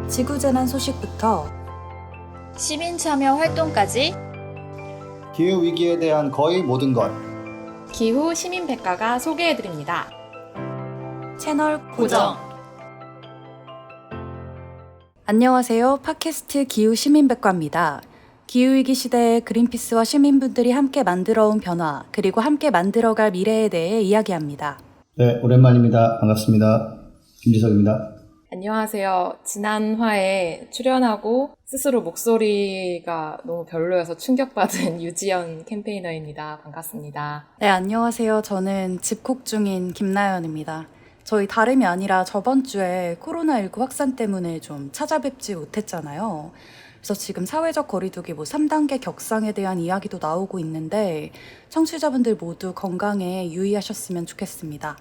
지구재난 소식부터 시민 참여 활동까지 기후위기에 대한 거의 모든 것 기후 시민백과가 소개해드립니다. 채널 고정. 안녕하세요. 팟캐스트 기후시민백과입니다. 기후위기 시대에 그린피스와 시민분들이 함께 만들어온 변화, 그리고 함께 만들어갈 미래에 대해 이야기합니다. 네, 오랜만입니다. 반갑습니다. 김지석입니다. 안녕하세요. 지난 화에 출연하고 스스로 목소리가 너무 별로여서 충격받은 유지연 캠페이너입니다. 반갑습니다. 네, 안녕하세요. 저는 집콕 중인 김나연입니다. 저희 다름이 아니라 저번 주에 코로나19 확산 때문에 좀 찾아뵙지 못했잖아요. 그래서 지금 사회적 거리두기 3단계 격상에 대한 이야기도 나오고 있는데 청취자분들 모두 건강에 유의하셨으면 좋겠습니다.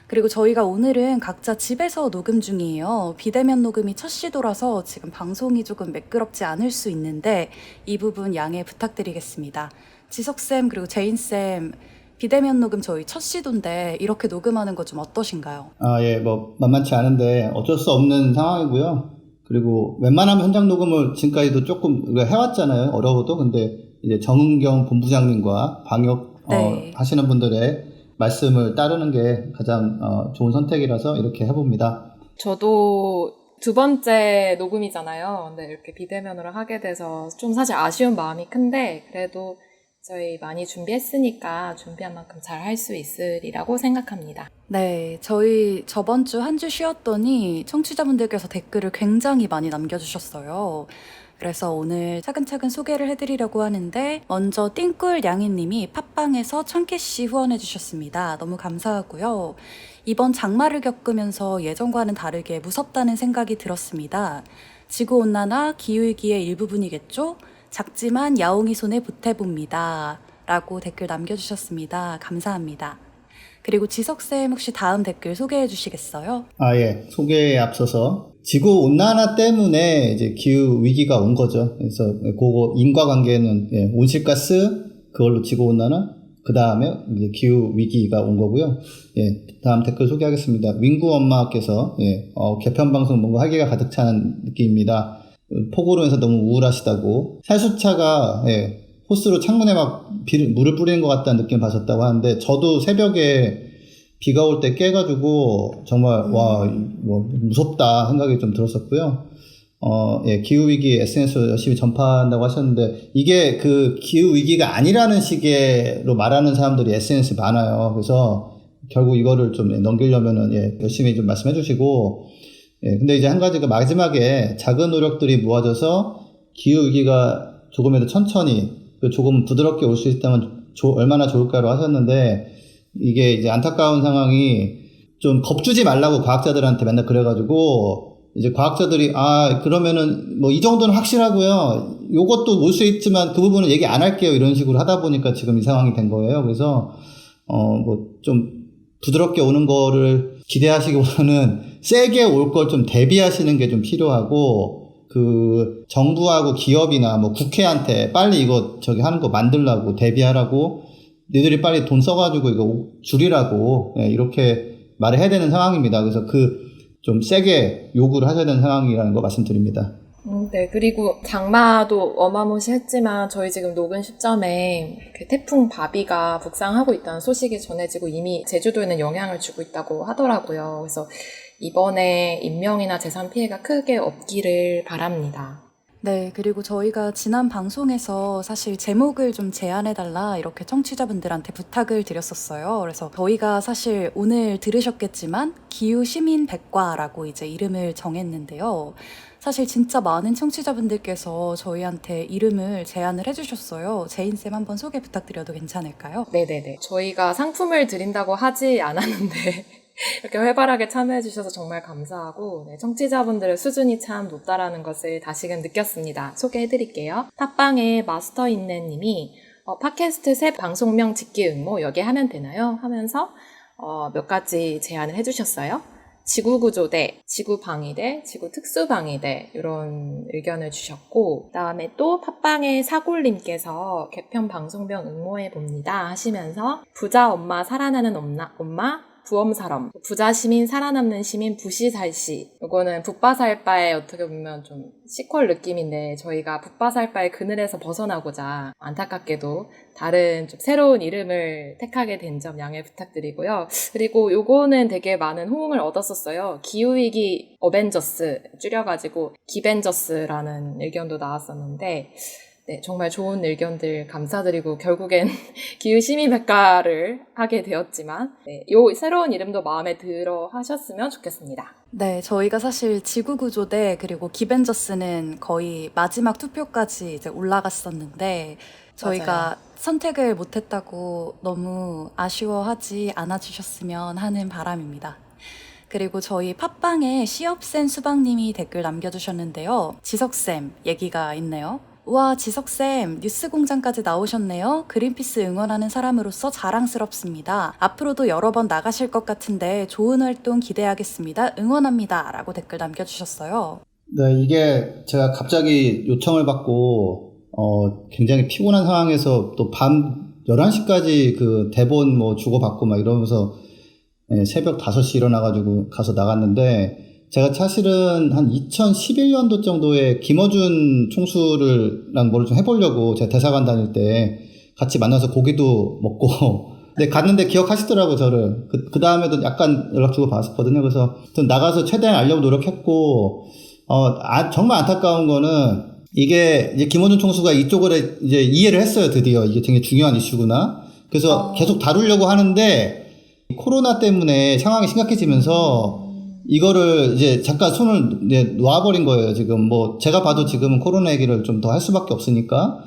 그리고 저희가 오늘은 각자 집에서 녹음 중이에요. 비대면 녹음이 첫 시도라서 지금 방송이 조금 매끄럽지 않을 수 있는데 이 부분 양해 부탁드리겠습니다. 지석쌤 그리고 제인쌤 비대면 녹음 저희 첫 시도인데 이렇게 녹음하는 거 좀 어떠신가요? 예, 만만치 않은데 어쩔 수 없는 상황이고요. 그리고 웬만하면 현장 녹음을 지금까지도 조금 우리가 해왔잖아요. 어려워도. 근데 이제 정은경 본부장님과 방역 네. 하시는 분들의 말씀을 따르는 게 가장 좋은 선택이라서 이렇게 해봅니다. 저도 두 번째 녹음이잖아요. 근데 이렇게 비대면으로 하게 돼서 좀 사실 아쉬운 마음이 큰데 그래도 저희 많이 준비했으니까 준비한 만큼 잘 할 수 있으리라고 생각합니다. 네, 저희 저번 주 한 주 쉬었더니 청취자분들께서 댓글을 굉장히 많이 남겨주셨어요. 그래서 오늘 차근차근 소개를 해드리려고 하는데 먼저 띵꿀양이님이 팟빵에서 1000개씩 후원해주셨습니다. 너무 감사하고요. 이번 장마를 겪으면서 예전과는 다르게 무섭다는 생각이 들었습니다. 지구온난화 기후위기의 일부분이겠죠? 작지만 야옹이 손에 보태봅니다. 라고 댓글 남겨주셨습니다. 감사합니다. 그리고 지석쌤 혹시 다음 댓글 소개해 주시겠어요? 예. 소개에 앞서서 지구 온난화 때문에 이제 기후 위기가 온 거죠. 그래서 그거 인과관계는 온실가스, 그걸로 지구 온난화, 그 다음에 이제 기후 위기가 온 거고요. 다음 댓글 소개하겠습니다. 윙구 엄마께서 개편 방송 뭔가 활기가 가득 차는 느낌입니다. 폭우로 인해서 너무 우울하시다고. 살수차가 호스로 창문에 막 물을 뿌리는 것 같다는 느낌을 받았다고 하는데, 저도 새벽에 비가 올 때 깨가지고 정말 무섭다 생각이 좀 들었었고요. 기후위기 SNS로 열심히 전파한다고 하셨는데, 이게 그 기후위기가 아니라는 식으로 말하는 사람들이 SNS 많아요. 그래서 결국 이거를 좀 넘기려면은 열심히 좀 말씀해 주시고, 근데 이제 한 가지가 마지막에 작은 노력들이 모아져서 기후위기가 조금이라도 천천히 조금 부드럽게 올 수 있다면 얼마나 좋을까로 하셨는데, 이게 이제 안타까운 상황이 좀 겁주지 말라고 과학자들한테 맨날 그래가지고, 이제 과학자들이 그러면은 이 정도는 확실하고요, 요것도 올 수 있지만 그 부분은 얘기 안 할게요, 이런 식으로 하다 보니까 지금 이 상황이 된 거예요. 그래서 좀 부드럽게 오는 거를 기대하시기보다는 세게 올 걸 좀 대비하시는 게 좀 필요하고, 그 정부하고 기업이나 국회한테 빨리 이거 하는 거 만들라고, 대비하라고, 니들이 빨리 돈 써가지고 이거 줄이라고 이렇게 말을 해야 되는 상황입니다. 그래서 좀 세게 요구를 하셔야 되는 상황이라는 거 말씀드립니다. 네, 그리고 장마도 어마무시했지만 저희 지금 녹음 시점에 태풍 바비가 북상하고 있다는 소식이 전해지고 이미 제주도에는 영향을 주고 있다고 하더라고요. 그래서 이번에 인명이나 재산 피해가 크게 없기를 바랍니다. 네, 그리고 저희가 지난 방송에서 사실 제목을 좀 제안해달라 이렇게 청취자분들한테 부탁을 드렸었어요. 그래서 저희가 사실 오늘 들으셨겠지만 기후시민백과라고 이제 이름을 정했는데요. 사실 진짜 많은 청취자분들께서 저희한테 이름을 제안을 해주셨어요. 제인쌤 한번 소개 부탁드려도 괜찮을까요? 네네네. 저희가 상품을 드린다고 하지 않았는데 이렇게 활발하게 참여해주셔서 정말 감사하고, 청취자분들의 수준이 참 높다라는 것을 다시금 느꼈습니다. 소개해드릴게요. 팟빵에 마스터인네님이 팟캐스트 새 방송명 짓기 응모 여기 하면 되나요? 하면서 몇 가지 제안을 해주셨어요. 지구구조 대 지구방위 대 지구특수방위 대 이런 의견을 주셨고, 그 다음에 또 팟빵의 사골님께서 개편 방송명 응모해봅니다 하시면서 부자 엄마 살아나는 엄마 부엄사럼, 부자 시민, 살아남는 시민, 부시살시. 요거는 붓바살바의 어떻게 보면 좀 시퀄 느낌인데 저희가 붓바살바의 그늘에서 벗어나고자 안타깝게도 다른 좀 새로운 이름을 택하게 된 점 양해 부탁드리고요. 그리고 요거는 되게 많은 호응을 얻었었어요. 기후위기 어벤져스 줄여가지고 기벤져스라는 의견도 나왔었는데 네, 정말 좋은 의견들 감사드리고 결국엔 기후시민백과를 하게 되었지만 네, 요 새로운 이름도 마음에 들어 하셨으면 좋겠습니다. 네, 저희가 사실 지구구조대 그리고 기벤저스는 거의 마지막 투표까지 이제 올라갔었는데 저희가 맞아요. 선택을 못했다고 너무 아쉬워하지 않아주셨으면 하는 바람입니다. 그리고 저희 팟빵에 시업센 수박님이 댓글 남겨주셨는데요. 지석쌤 얘기가 있네요. 우와, 지석쌤, 뉴스공장까지 나오셨네요. 그린피스 응원하는 사람으로서 자랑스럽습니다. 앞으로도 여러 번 나가실 것 같은데 좋은 활동 기대하겠습니다. 응원합니다. 라고 댓글 남겨주셨어요. 네, 이게 제가 갑자기 요청을 받고 굉장히 피곤한 상황에서 또 밤 11시까지 그 대본 뭐 주고받고 막 이러면서 새벽 5시 일어나가지고 가서 나갔는데 제가 사실은 한 2011년도 정도에 김어준 총수랑 뭐를 좀 해보려고 제가 대사관 다닐 때 같이 만나서 고기도 먹고 근데 갔는데 기억하시더라고요, 저를. 그 다음에도 약간 연락 주고 받았거든요. 그래서 나가서 최대한 알려고 노력했고, 정말 안타까운 거는 이게 이제 김어준 총수가 이쪽을 이제 이해를 했어요, 드디어. 이게 되게 중요한 이슈구나. 그래서 계속 다루려고 하는데 코로나 때문에 상황이 심각해지면서 이거를 이제 잠깐 손을 이제 놓아버린 거예요, 지금. 뭐, 제가 봐도 지금은 코로나 얘기를 좀 더 할 수밖에 없으니까,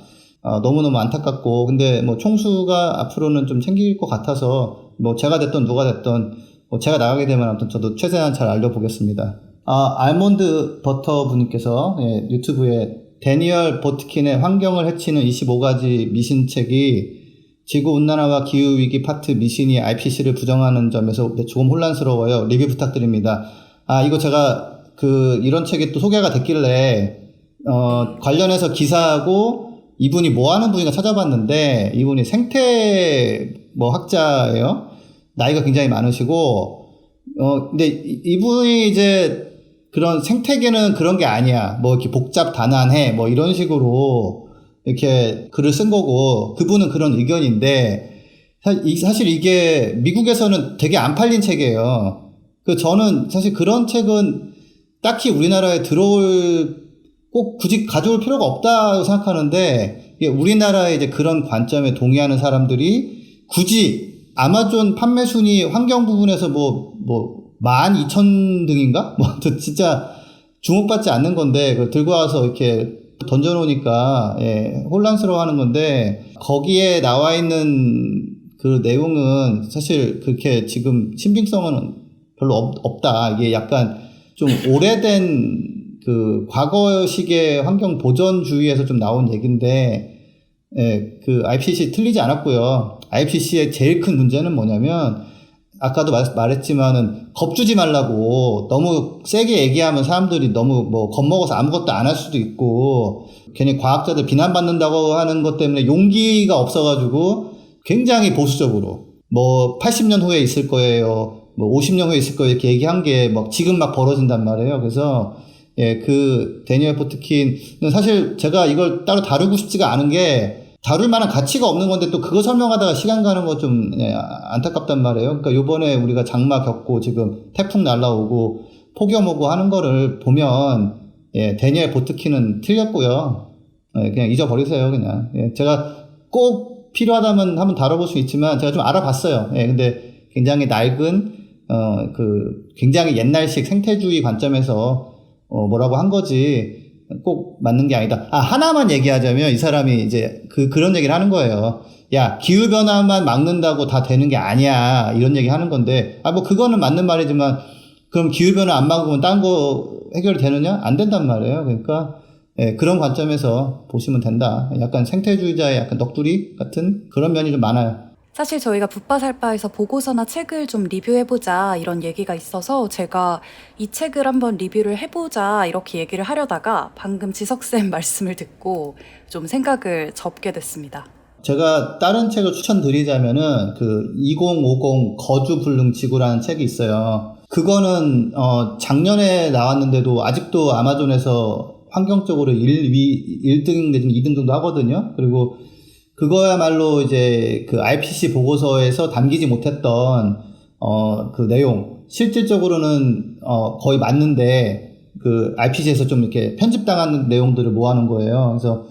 너무너무 안타깝고, 근데 뭐, 총수가 앞으로는 좀 챙길 것 같아서, 뭐, 제가 됐던 누가 됐던, 뭐, 제가 나가게 되면 아무튼 저도 최대한 잘 알려보겠습니다. 알몬드 버터 분께서, 예, 유튜브에 데니얼 보트킨의 환경을 해치는 25가지 미신책이 지구온난화와 기후위기 파트 미신이 IPC를 부정하는 점에서 조금 혼란스러워요. 리뷰 부탁드립니다. 이거 제가 이런 책이 또 소개가 됐길래 관련해서 기사하고 이분이 뭐 하는 분인가 찾아봤는데 이분이 생태 뭐 학자예요. 나이가 굉장히 많으시고 근데 이분이 이제 그런 생태계는 그런 게 아니야. 뭐 이렇게 복잡 단안해 뭐 이런 식으로 이렇게 글을 쓴 거고 그분은 그런 의견인데 사실 이게 미국에서는 되게 안 팔린 책이에요. 저는 사실 그런 책은 딱히 우리나라에 꼭 굳이 가져올 필요가 없다고 생각하는데 이게 우리나라의 이제 그런 관점에 동의하는 사람들이 굳이 아마존 판매 순위 환경 부분에서 뭐 12,000등인가? 뭐 진짜 주목받지 않는 건데 그걸 들고 와서 이렇게 던져놓으니까 혼란스러워하는 건데 거기에 나와 있는 그 내용은 사실 그렇게 지금 신빙성은 별로 없다. 이게 약간 좀 오래된 그 과거식의 환경 보전주의에서 좀 나온 얘기인데 그 IPCC 틀리지 않았고요. IPCC의 제일 큰 문제는 뭐냐면 아까도 말했지만은 겁주지 말라고 너무 세게 얘기하면 사람들이 너무 뭐 겁먹어서 아무것도 안 할 수도 있고 괜히 과학자들 비난받는다고 하는 것 때문에 용기가 없어가지고 굉장히 보수적으로 뭐 80년 후에 있을 거예요. 뭐 50년 후에 있을 거예요. 이렇게 얘기한 게 막 지금 막 벌어진단 말이에요. 그래서 그 데니얼 포트킨은 사실 제가 이걸 따로 다루고 싶지가 않은 게 다룰 만한 가치가 없는 건데 또 그거 설명하다가 시간 가는 거 좀 안타깝단 말이에요. 그러니까 요번에 우리가 장마 겪고 지금 태풍 날라오고 폭염 오고 하는 거를 보면 데니얼 보트킨은 틀렸고요. 그냥 잊어버리세요, 그냥. 제가 꼭 필요하다면 한번 다뤄볼 수 있지만 제가 좀 알아봤어요. 근데 굉장히 낡은 굉장히 옛날식 생태주의 관점에서 뭐라고 한 거지 꼭 맞는 게 아니다. 하나만 얘기하자면 이 사람이 이제 그런 얘기를 하는 거예요. 야, 기후변화만 막는다고 다 되는 게 아니야. 이런 얘기 하는 건데, 뭐 그거는 맞는 말이지만, 그럼 기후변화 안 막으면 딴 거 해결이 되느냐? 안 된단 말이에요. 그러니까, 그런 관점에서 보시면 된다. 약간 생태주의자의 약간 넋두리 같은 그런 면이 좀 많아요. 사실 저희가 붓바살바에서 보고서나 책을 좀 리뷰해보자 이런 얘기가 있어서 제가 이 책을 한번 리뷰를 해보자 이렇게 얘기를 하려다가 방금 지석쌤 말씀을 듣고 좀 생각을 접게 됐습니다. 제가 다른 책을 추천드리자면은 그 2050 거주불능지구라는 책이 있어요. 그거는 작년에 나왔는데도 아직도 아마존에서 환경적으로 1등 내지는 2등 정도 하거든요. 그리고 그거야말로 이제 그 IPCC 보고서에서 담기지 못했던 그 내용 실질적으로는 거의 맞는데 그 IPCC에서 좀 이렇게 편집당한 내용들을 모아놓은 거예요. 그래서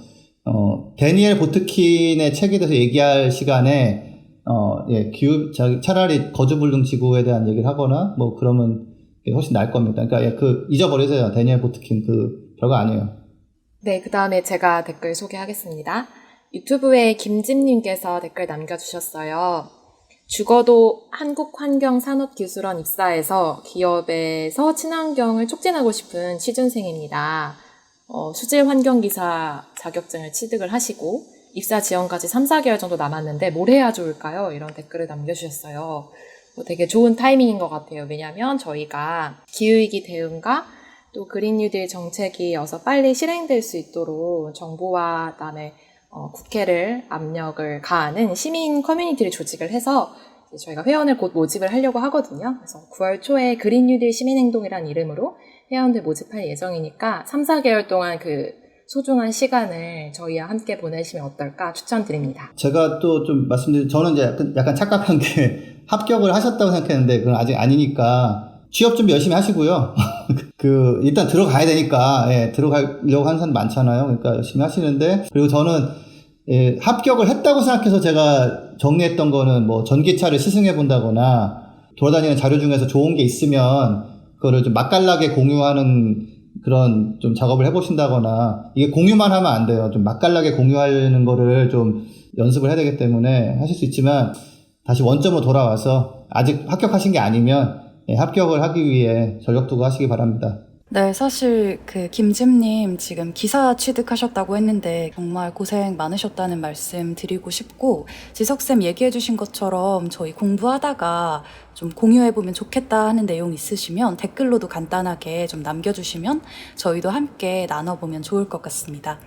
데니엘 보트킨의 책에 대해서 얘기할 시간에 차라리 거주불능 지구에 대한 얘기를 하거나 뭐 그러면 훨씬 나을 겁니다. 그러니까 잊어버리세요. 데니엘 보트킨 별거 아니에요. 네, 그 다음에 제가 댓글 소개하겠습니다. 유튜브에 김진님께서 댓글 남겨주셨어요. 죽어도 한국환경산업기술원 입사해서 기업에서 친환경을 촉진하고 싶은 취준생입니다. 수질환경기사 자격증을 취득을 하시고 입사 지원까지 3, 4개월 정도 남았는데 뭘 해야 좋을까요? 이런 댓글을 남겨주셨어요. 되게 좋은 타이밍인 것 같아요. 왜냐하면 저희가 기후위기 대응과 또 그린 뉴딜 정책이 어서 빨리 실행될 수 있도록 정부와 그다음에 국회를 압력을 가하는 시민 커뮤니티를 조직을 해서 저희가 회원을 곧 모집을 하려고 하거든요. 그래서 9월 초에 그린 뉴딜 시민행동이라는 이름으로 회원들 모집할 예정이니까 3, 4개월 동안 그 소중한 시간을 저희와 함께 보내시면 어떨까 추천드립니다. 제가 또 좀 말씀드리면 저는 이제 약간 착각한 게 합격을 하셨다고 생각했는데 그건 아직 아니니까 취업 준비 열심히 하시고요. 일단 들어가야 되니까, 들어가려고 하는 사람 많잖아요. 그러니까 열심히 하시는데, 그리고 저는, 합격을 했다고 생각해서 제가 정리했던 거는 뭐 전기차를 시승해 본다거나, 돌아다니는 자료 중에서 좋은 게 있으면, 그거를 좀 맛깔나게 공유하는 그런 좀 작업을 해보신다거나, 이게 공유만 하면 안 돼요. 좀 맛깔나게 공유하는 거를 좀 연습을 해야 되기 때문에 하실 수 있지만, 다시 원점으로 돌아와서, 아직 합격하신 게 아니면, 합격을 하기 위해 전력 두고 하시기 바랍니다. 네, 사실 김짐님 지금 기사 취득하셨다고 했는데 정말 고생 많으셨다는 말씀 드리고 싶고, 지석쌤 얘기해주신 것처럼 저희 공부하다가 좀 공유해보면 좋겠다 하는 내용 있으시면 댓글로도 간단하게 좀 남겨주시면 저희도 함께 나눠보면 좋을 것 같습니다.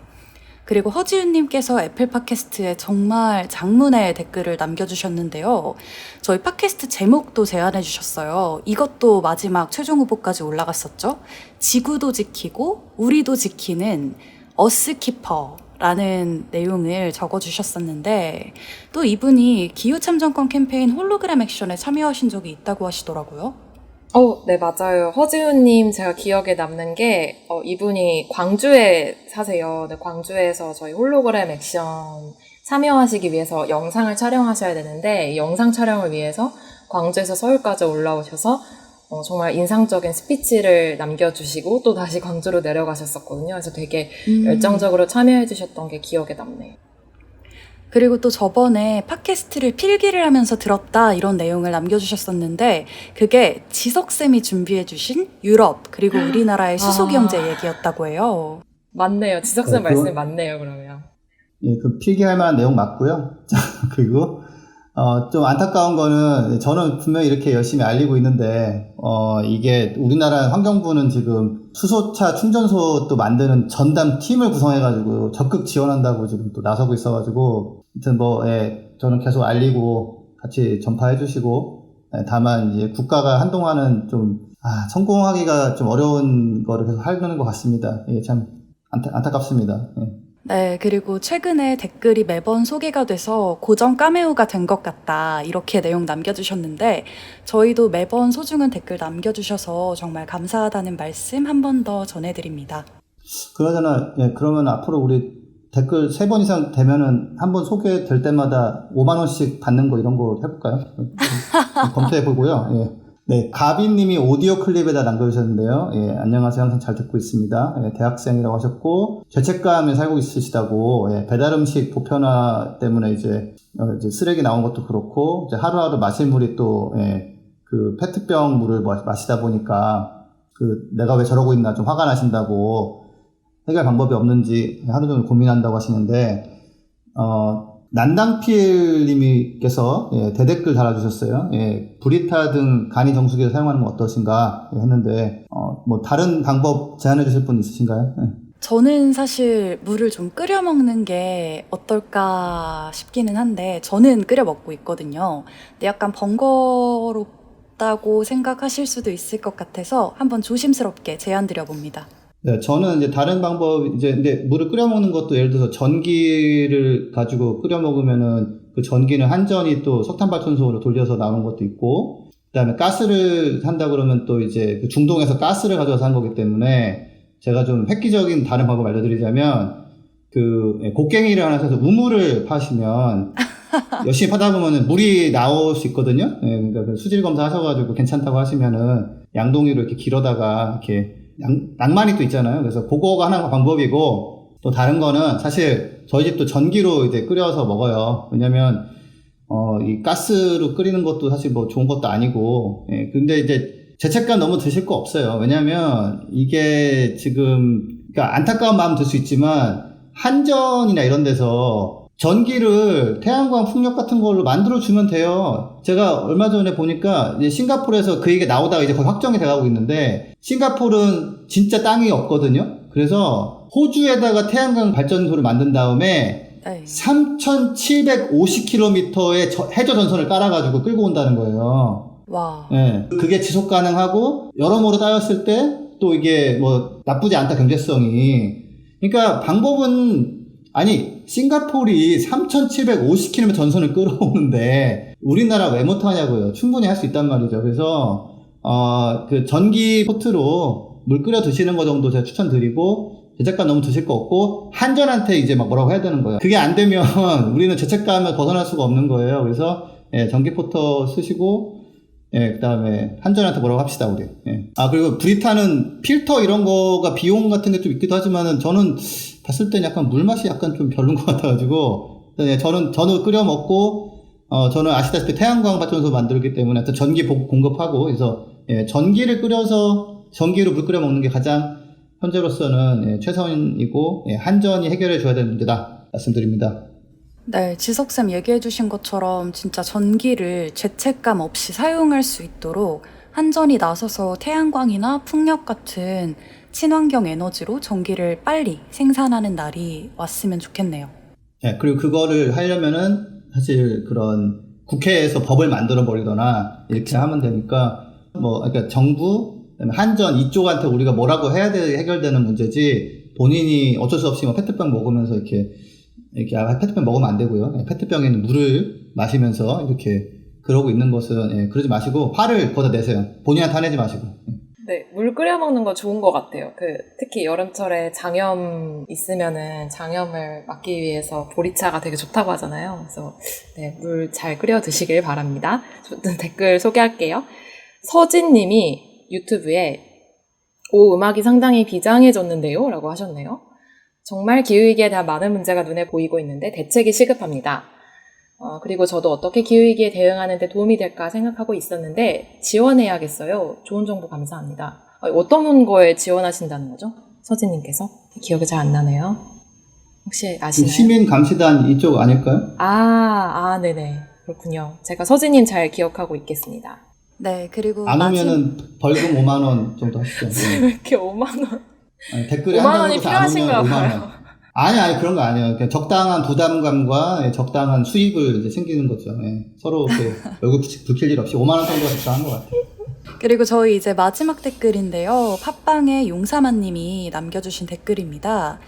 그리고 허지윤님께서 애플 팟캐스트에 정말 장문의 댓글을 남겨주셨는데요. 저희 팟캐스트 제목도 제안해 주셨어요. 이것도 마지막 최종 후보까지 올라갔었죠. 지구도 지키고 우리도 지키는 어스키퍼라는 내용을 적어주셨었는데, 또 이분이 기후참정권 캠페인 홀로그램 액션에 참여하신 적이 있다고 하시더라고요. 네, 맞아요. 허지훈님 제가 기억에 남는 게, 이분이 광주에 사세요. 네, 광주에서 저희 홀로그램 액션 참여하시기 위해서 영상을 촬영하셔야 되는데, 이 영상 촬영을 위해서 광주에서 서울까지 올라오셔서, 정말 인상적인 스피치를 남겨주시고, 또 다시 광주로 내려가셨었거든요. 그래서 되게 열정적으로 참여해주셨던 게 기억에 남네요. 그리고 또 저번에 팟캐스트를 필기를 하면서 들었다 이런 내용을 남겨주셨었는데, 그게 지석쌤이 준비해주신 유럽 그리고 우리나라의 수소경제 얘기였다고 해요. 맞네요. 지석쌤 말씀이 맞네요, 그러면. 그 필기할 만한 내용 맞고요. 그리고 좀 안타까운 거는 저는 분명히 이렇게 열심히 알리고 있는데 이게 우리나라 환경부는 지금 수소차 충전소 또 만드는 전담 팀을 구성해가지고 적극 지원한다고 지금 또 나서고 있어가지고, 아무튼 저는 계속 알리고 같이 전파해 주시고, 다만 이제 국가가 한동안은 좀 성공하기가 좀 어려운 거를 계속 하려는 것 같습니다. 참 안타깝습니다. 네, 그리고 최근에 댓글이 매번 소개가 돼서 고정 카메오가 된 것 같다 이렇게 내용 남겨주셨는데, 저희도 매번 소중한 댓글 남겨주셔서 정말 감사하다는 말씀 한 번 더 전해드립니다. 그러잖아. 그러면 앞으로 우리 댓글 3번 이상 되면은 한 번 소개될 때마다 5만 원씩 받는 거 이런 거 해볼까요? 검토해 보고요. 네, 가비님이 오디오 클립에다 남겨주셨는데요. 안녕하세요. 항상 잘 듣고 있습니다. 대학생이라고 하셨고, 죄책감에 살고 있으시다고, 배달 음식 보편화 때문에 이제 쓰레기 나온 것도 그렇고, 이제 하루하루 마실 물이 또, 그 페트병 물을 마시다 보니까, 내가 왜 저러고 있나 좀 화가 나신다고, 해결 방법이 없는지 하루 종일 고민한다고 하시는데, 난당필님께서 대댓글 달아주셨어요. 브리타 등 간이 정수기를 사용하는 건 어떠신가 했는데, 뭐 다른 방법 제안해 주실 분 있으신가요? 저는 사실 물을 좀 끓여 먹는 게 어떨까 싶기는 한데 저는 끓여 먹고 있거든요. 근데 약간 번거롭다고 생각하실 수도 있을 것 같아서 한번 조심스럽게 제안 드려봅니다. 네, 저는 이제 다른 방법, 이제, 근데 물을 끓여 먹는 것도 예를 들어서 전기를 가지고 끓여 먹으면은 그 전기는 한전이 또 석탄발전소로 돌려서 나오는 것도 있고, 그 다음에 가스를 한다 그러면 또 이제 그 중동에서 가스를 가져와서 한 거기 때문에 제가 좀 획기적인 다른 방법 알려드리자면 그 곡괭이를 하나 사서 우물을 파시면 열심히 파다 보면은 물이 나올 수 있거든요. 예, 그러니까 그 수질 검사 하셔가지고 괜찮다고 하시면은 양동이로 이렇게 길어다가 이렇게 낭만이 또 있잖아요. 그래서 그거가 하나 방법이고, 또 다른 거는 사실 저희 집도 전기로 이제 끓여서 먹어요. 왜냐면 이 가스로 끓이는 것도 사실 뭐 좋은 것도 아니고, 예, 근데 이제 죄책감 너무 드실 거 없어요. 왜냐면 이게 지금, 그러니까 안타까운 마음 들 수 있지만 한전이나 이런 데서 전기를 태양광 풍력 같은 걸로 만들어주면 돼요. 제가 얼마 전에 보니까 이제 싱가포르에서 그 얘기가 나오다가 이제 거의 확정이 돼가고 있는데, 싱가포르는 진짜 땅이 없거든요. 그래서 호주에다가 태양광 발전소를 만든 다음에 네. 3,750km의 해저 전선을 깔아가지고 끌고 온다는 거예요. 와. 예. 그게 지속 가능하고 여러모로 따졌을 때 또 이게 뭐 나쁘지 않다, 경제성이. 그러니까 방법은, 아니 싱가포르이 3,750km 전선을 끌어오는데 우리나라 왜 못하냐고요. 충분히 할 수 있단 말이죠. 그래서 그 전기 포트로 물 끓여 드시는 거 정도 제가 추천드리고, 죄책감 너무 드실 거 없고, 한전한테 이제 막 뭐라고 해야 되는 거예요. 그게 안 되면 우리는 죄책감을 벗어날 수가 없는 거예요. 그래서 예, 전기 포터 쓰시고, 예, 그 다음에 한전한테 뭐라고 합시다, 우리. 예. 그리고 브리타는 필터 이런 거가 비용 같은 게 좀 있기도 하지만은 저는 봤을 땐 약간 물 맛이 약간 좀 별론 것 같아가지고, 예, 저는 끓여 먹고, 저는 아시다시피 태양광 발전소 만들기 때문에 또 전기 공급하고, 그래서 예, 전기를 끓여서 전기로 물 끓여 먹는 게 가장 현재로서는 예, 최선이고, 예, 한전이 해결해 줘야 되는 문제다 말씀드립니다. 네, 지석쌤 얘기해주신 것처럼 진짜 전기를 죄책감 없이 사용할 수 있도록 한전이 나서서 태양광이나 풍력 같은 친환경 에너지로 전기를 빨리 생산하는 날이 왔으면 좋겠네요. 예, 그리고 그거를 하려면은 사실 그런 국회에서 법을 만들어 버리거나 이렇게 하면 되니까, 그러니까 정부, 그다음에 한전 이쪽한테 우리가 뭐라고 해야 돼, 해결되는 문제지, 본인이 어쩔 수 없이 뭐 페트병 먹으면서 이렇게 페트병 먹으면 안 되고요. 예, 페트병에 있는 물을 마시면서 이렇게 그러고 있는 것은, 예, 그러지 마시고 화를 거다 내세요. 본인한테 화내지 마시고. 네, 물 끓여 먹는 거 좋은 것 같아요. 특히 여름철에 장염 있으면은 장염을 막기 위해서 보리차가 되게 좋다고 하잖아요. 그래서 네, 물 잘 끓여 드시길 바랍니다. 댓글 소개할게요. 서진님이 유튜브에 음악이 상당히 비장해졌는데요? 라고 하셨네요. 정말 기후위기에 대한 많은 문제가 눈에 보이고 있는데 대책이 시급합니다. 그리고 저도 어떻게 기후위기에 대응하는 데 도움이 될까 생각하고 있었는데 지원해야겠어요. 좋은 정보 감사합니다. 어떤 거에 지원하신다는 거죠? 서진님께서? 기억이 잘 안 나네요. 혹시 아시나요? 시민감시단 이쪽 아닐까요? 네네. 그렇군요. 제가 서진님 잘 기억하고 있겠습니다. 네, 그리고 안 오면은 벌금 5만 원 정도 하시죠. 왜 이렇게 5만 원? 아니, 댓글에 5만 한다고 원이 해서 안 오면 필요하신가 5만 봐요. 원. 아니, 그런 거 아니에요. 그냥 적당한 부담감과, 예, 적당한 수입을 이제 생기는 거죠. 예. 서로 이렇게 얼굴 붉힐 일 없이 5만 원 정도가 적당한 것 같아요. 그리고 저희 이제 마지막 댓글인데요. 팟빵의 용사만님이 남겨주신 댓글입니다.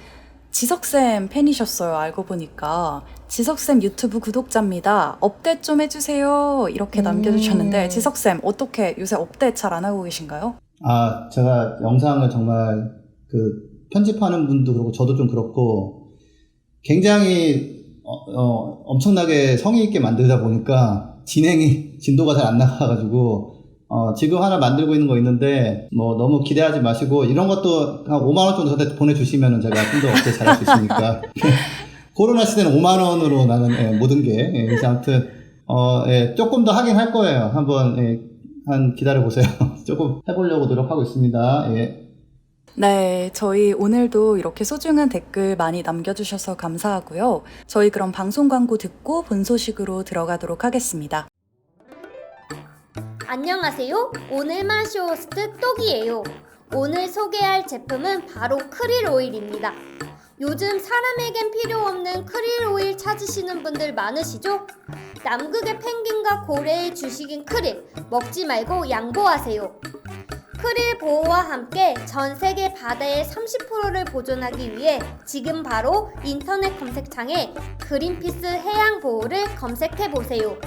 지석쌤 팬이셨어요. 알고 보니까. 지석쌤 유튜브 구독자입니다. 업데이트 좀 해주세요. 이렇게 남겨주셨는데 지석쌤 어떻게 요새 업데이트 잘 안 하고 계신가요? 제가 영상을 정말 편집하는 분도 그렇고 저도 좀 그렇고 굉장히 엄청나게 성의 있게 만들다 보니까 진도가 잘 안 나가가지고 지금 하나 만들고 있는 거 있는데 너무 기대하지 마시고, 이런 것도 한 5만 원 정도 저한테 보내주시면은 제가 좀 더 업데이트 잘할 수 있으니까. 코로나 시대는 5만 원으로 나는 모든 게. 그래서 아무튼 조금 더 하긴 할 거예요. 한번 기다려 보세요. 조금 해보려고 노력하고 있습니다. 예. 네, 저희 오늘도 이렇게 소중한 댓글 많이 남겨주셔서 감사하고요. 저희 그럼 방송 광고 듣고 본 소식으로 들어가도록 하겠습니다. 안녕하세요. 오늘 마쇼호스트 똑이에요. 오늘 소개할 제품은 바로 크릴 오일입니다. 요즘 사람에겐 필요 없는 크릴 오일 찾으시는 분들 많으시죠? 남극의 펭귄과 고래의 주식인 크릴, 먹지 말고 양보하세요. 크릴 보호와 함께 전 세계 바다의 30%를 보존하기 위해 지금 바로 인터넷 검색창에 그린피스 해양 보호를 검색해 보세요.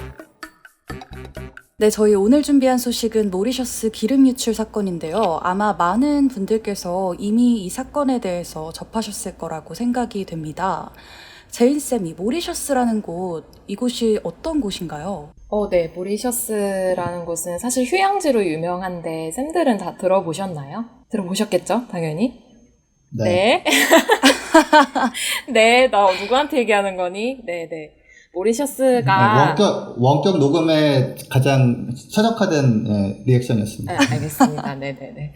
네, 저희 오늘 준비한 소식은 모리셔스 기름 유출 사건인데요. 아마 많은 분들께서 이미 이 사건에 대해서 접하셨을 거라고 생각이 됩니다. 제인쌤, 이 모리셔스라는 곳, 이곳이 어떤 곳인가요? 네. 모리셔스라는 곳은 사실 휴양지로 유명한데 쌤들은 다 들어보셨나요? 들어보셨겠죠? 당연히. 네. 네, 나 누구한테 얘기하는 거니? 네네. 모리셔스가. 원격 녹음에 가장 최적화된 리액션이었습니다. 네, 알겠습니다. 네네네.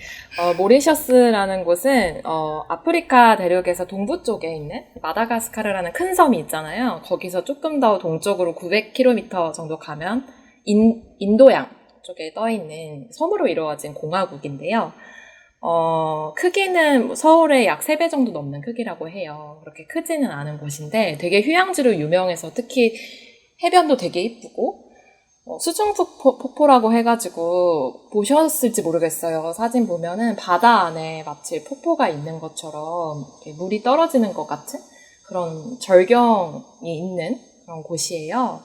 모리셔스라는 곳은, 아프리카 대륙에서 동부 쪽에 있는 마다가스카르라는 큰 섬이 있잖아요. 거기서 조금 더 동쪽으로 900km 정도 가면, 인도양 쪽에 떠있는 섬으로 이루어진 공화국인데요. 크기는 서울의 약 3배 정도 넘는 크기라고 해요. 그렇게 크지는 않은 곳인데 되게 휴양지로 유명해서 특히 해변도 되게 이쁘고 수중폭포라고 해가지고 보셨을지 모르겠어요. 사진 보면은 바다 안에 마치 폭포가 있는 것처럼 이렇게 물이 떨어지는 것 같은 그런 절경이 있는 그런 곳이에요.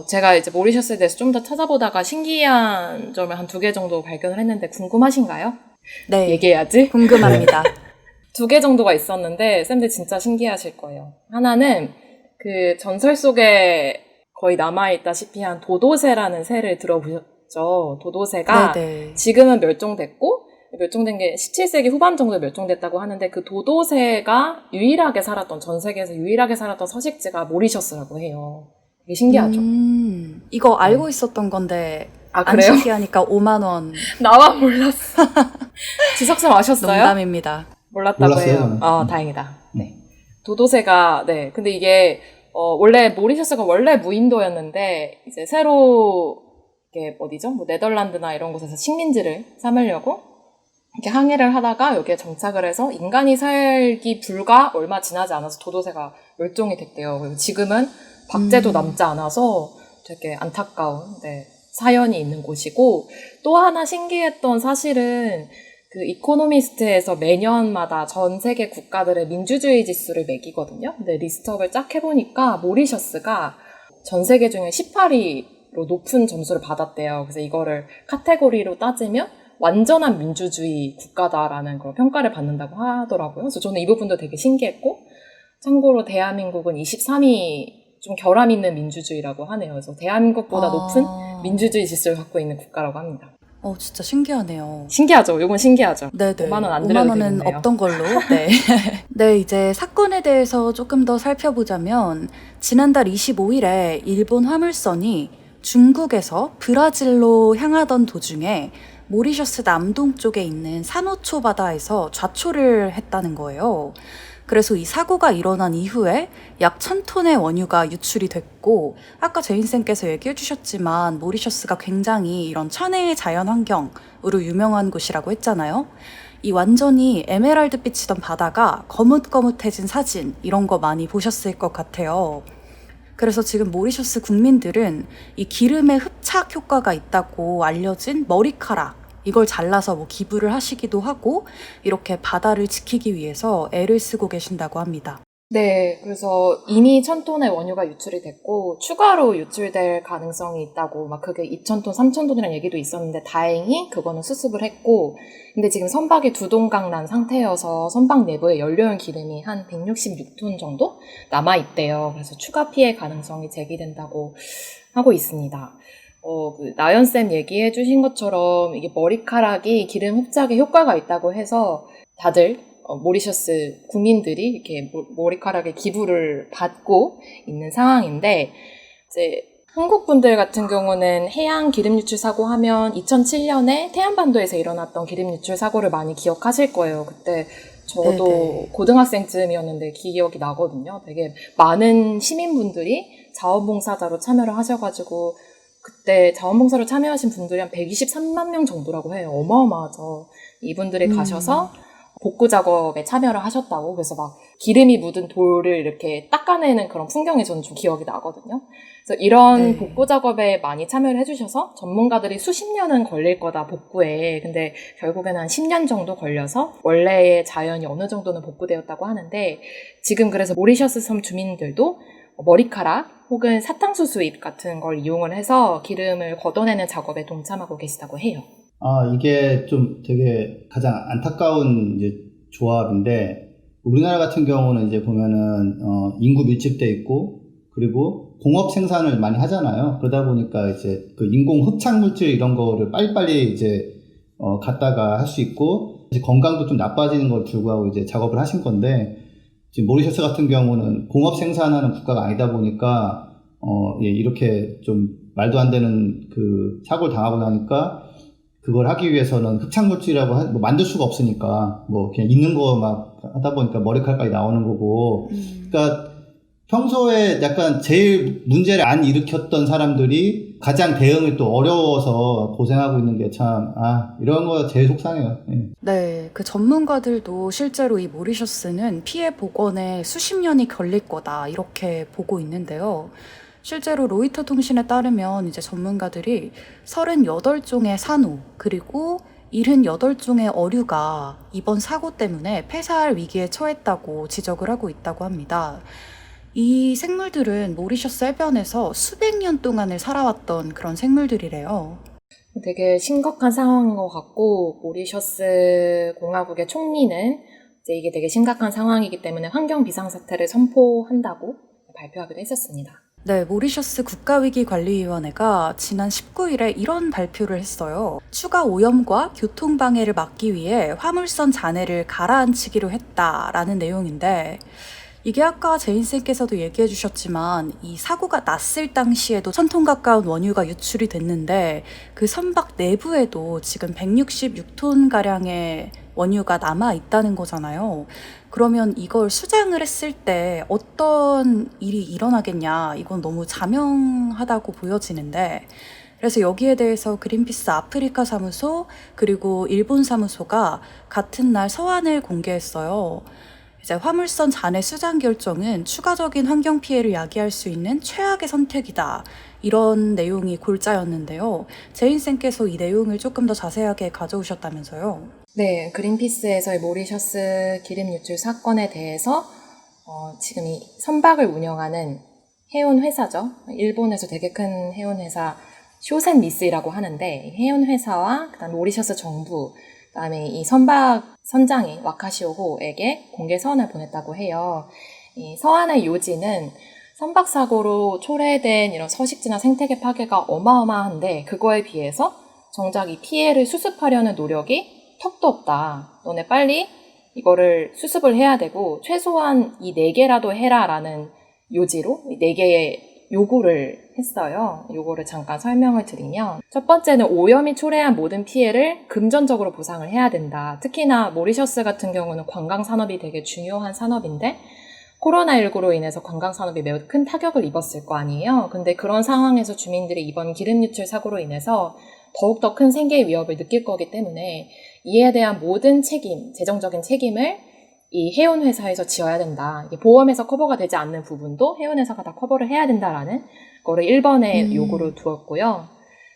제가 이제 모리셔스에 대해서 좀 더 찾아보다가 신기한 점을 한 2개 정도 발견을 했는데 궁금하신가요? 네, 얘기해야지. 궁금합니다. 2개 정도가 있었는데 쌤들 진짜 신기하실 거예요. 하나는 그 전설 속에 거의 남아있다시피 한 도도새라는 새를 들어보셨죠? 도도새가 네네. 지금은 멸종됐고 멸종된 게 17세기 후반 정도에 멸종됐다고 하는데 그 도도새가 유일하게 살았던 전 세계에서 유일하게 살았던 서식지가 모리셔스라고 해요. 되게 신기하죠? 이거 알고 있었던 건데 아, 안 그래요? 신기하니까 5만 원 나만 몰랐어. 지석쌤 아셨어요? 농담입니다. 몰랐다고 몰랐어요, 해요. 저는. 다행이다. 네. 도도새가, 네. 근데 이게, 원래, 모리셔스가 원래 무인도였는데, 이제 새로, 이게 어디죠? 뭐, 네덜란드나 이런 곳에서 식민지를 삼으려고, 이렇게 항해를 하다가 여기에 정착을 해서 인간이 살기 불과 얼마 지나지 않아서 도도새가 멸종이 됐대요. 그리고 지금은 박제도 남지 않아서 되게 안타까운, 네, 사연이 있는 곳이고, 또 하나 신기했던 사실은, 그 이코노미스트에서 매년마다 전 세계 국가들의 민주주의 지수를 매기거든요. 근데 리스트업을 쫙 해보니까 모리셔스가 전 세계 중에 18위로 높은 점수를 받았대요. 그래서 이거를 카테고리로 따지면 완전한 민주주의 국가다라는 그런 평가를 받는다고 하더라고요. 그래서 저는 이 부분도 되게 신기했고, 참고로 대한민국은 23위 좀 결함 있는 민주주의라고 하네요. 그래서 대한민국보다 높은 민주주의 지수를 갖고 있는 국가라고 합니다. 진짜 신기하네요. 신기하죠? 요건 신기하죠? 네네. 5만 원 안 5만 드려도 원은 되겠네요. 없던 걸로. 네. 네, 이제 사건에 대해서 조금 더 살펴보자면 지난달 25일에 일본 화물선이 중국에서 브라질로 향하던 도중에 모리셔스 남동쪽에 있는 산호초 바다에서 좌초를 했다는 거예요. 그래서 이 사고가 일어난 이후에 약 1000톤의 원유가 유출이 됐고, 아까 제인쌤께서 얘기해 주셨지만 모리셔스가 굉장히 이런 천혜의 자연환경으로 유명한 곳이라고 했잖아요. 이 완전히 에메랄드 빛이던 바다가 거뭇거뭇해진 사진, 이런 거 많이 보셨을 것 같아요. 그래서 지금 모리셔스 국민들은 이 기름의 흡착 효과가 있다고 알려진 머리카락, 이걸 잘라서 뭐 기부를 하시기도 하고 이렇게 바다를 지키기 위해서 애를 쓰고 계신다고 합니다. 네, 그래서 이미 1000톤의 원유가 유출이 됐고 추가로 유출될 가능성이 있다고 막 그게 2000톤, 3000톤이라는 얘기도 있었는데 다행히 그거는 수습을 했고, 근데 지금 선박이 2동강 난 상태여서 선박 내부에 연료용 기름이 한 166톤 정도 남아있대요. 그래서 추가 피해 가능성이 제기된다고 하고 있습니다. 나연쌤 얘기해 주신 것처럼 이게 머리카락이 기름 흡착에 효과가 있다고 해서 다들 모리셔스 국민들이 이렇게 머리카락에 기부를 받고 있는 상황인데, 이제 한국 분들 같은 경우는 해양 기름 유출 사고 하면 2007년에 태안반도에서 일어났던 기름 유출 사고를 많이 기억하실 거예요. 그때 저도 네네. 고등학생쯤이었는데 기억이 나거든요. 되게 많은 시민분들이 자원봉사자로 참여를 하셔가지고 그때 자원봉사로 참여하신 분들이 한 123만 명 정도라고 해요. 어마어마하죠. 이분들이 가셔서 복구 작업에 참여를 하셨다고. 그래서 막 기름이 묻은 돌을 이렇게 닦아내는 그런 풍경이 저는 좀 기억이 나거든요. 그래서 이런 네. 복구 작업에 많이 참여를 해주셔서 전문가들이 수십 년은 걸릴 거다 복구에. 근데 결국에는 한 10년 정도 걸려서 원래의 자연이 어느 정도는 복구되었다고 하는데, 지금 그래서 모리셔스 섬 주민들도 머리카락 혹은 사탕수수 잎 같은 걸 이용을 해서 기름을 걷어내는 작업에 동참하고 계시다고 해요. 이게 좀 되게 가장 안타까운 이제 조합인데, 우리나라 같은 경우는 이제 보면은, 인구 밀집돼 있고, 그리고 공업 생산을 많이 하잖아요. 그러다 보니까 이제 그 인공 흡착 물질 이런 거를 빨리빨리 이제, 갖다가 할 수 있고, 이제 건강도 좀 나빠지는 걸 불구하고 이제 작업을 하신 건데, 지금 모리셔스 같은 경우는 공업 생산하는 국가가 아니다 보니까, 예, 이렇게 좀 말도 안 되는 그 사고를 당하고 나니까, 그걸 하기 위해서는 흡착물질이라고 만들 수가 없으니까 뭐 그냥 있는 거 막 하다 보니까 머리카락까지 나오는 거고. 그러니까 평소에 약간 제일 문제를 안 일으켰던 사람들이 가장 대응이 또 어려워서 고생하고 있는 게 참, 이런 거 제일 속상해요. 예. 네, 그 전문가들도 실제로 이 모리셔스는 피해 복원에 수십 년이 걸릴 거다 이렇게 보고 있는데요. 실제로 로이터 통신에 따르면 이제 전문가들이 38종의 산호 그리고 78종의 어류가 이번 사고 때문에 폐사할 위기에 처했다고 지적을 하고 있다고 합니다. 이 생물들은 모리셔스 해변에서 수백 년 동안을 살아왔던 그런 생물들이래요. 되게 심각한 상황인 것 같고, 모리셔스 공화국의 총리는 이제 이게 되게 심각한 상황이기 때문에 환경 비상사태를 선포한다고 발표하기도 했었습니다. 네, 모리셔스 국가위기관리위원회가 지난 19일에 이런 발표를 했어요. 추가 오염과 교통방해를 막기 위해 화물선 잔해를 가라앉히기로 했다라는 내용인데, 이게 아까 제인쌤께서도 얘기해 주셨지만 이 사고가 났을 당시에도 1000톤 가까운 원유가 유출이 됐는데 그 선박 내부에도 지금 166톤가량의 원유가 남아 있다는 거잖아요. 그러면 이걸 수장을 했을 때 어떤 일이 일어나겠냐, 이건 너무 자명하다고 보여지는데, 그래서 여기에 대해서 그린피스 아프리카 사무소 그리고 일본 사무소가 같은 날 서한을 공개했어요. 이제 화물선 잔해 수장 결정은 추가적인 환경 피해를 야기할 수 있는 최악의 선택이다, 이런 내용이 골자였는데요. 제인쌤께서 이 내용을 조금 더 자세하게 가져오셨다면서요? 네, 그린피스에서의 모리셔스 기름 유출 사건에 대해서 지금 이 선박을 운영하는 해운 회사죠. 일본에서 되게 큰 해운 회사 쇼센 미스이라고 하는데, 해운 회사와 그다음 모리셔스 정부, 그다음에 이 선박 선장인 와카시오호에게 공개 서한을 보냈다고 해요. 이 서한의 요지는 선박 사고로 초래된 이런 서식지나 생태계 파괴가 어마어마한데, 그거에 비해서 정작 이 피해를 수습하려는 노력이 턱도 없다. 너네 빨리 이거를 수습을 해야 되고 최소한 이 4개라도 해라라는 요지로 이 4개의 요구를 했어요. 요거를 잠깐 설명을 드리면, 첫 번째는 오염이 초래한 모든 피해를 금전적으로 보상을 해야 된다. 특히나 모리셔스 같은 경우는 관광산업이 되게 중요한 산업인데 코로나19로 인해서 관광산업이 매우 큰 타격을 입었을 거 아니에요. 근데 그런 상황에서 주민들이 이번 기름 유출 사고로 인해서 더욱더 큰 생계 위협을 느낄 거기 때문에 이에 대한 모든 책임, 재정적인 책임을 이 해운회사에서 지어야 된다. 이게 보험에서 커버가 되지 않는 부분도 해운회사가 다 커버를 해야 된다라는 거를 1번에 요구를 두었고요.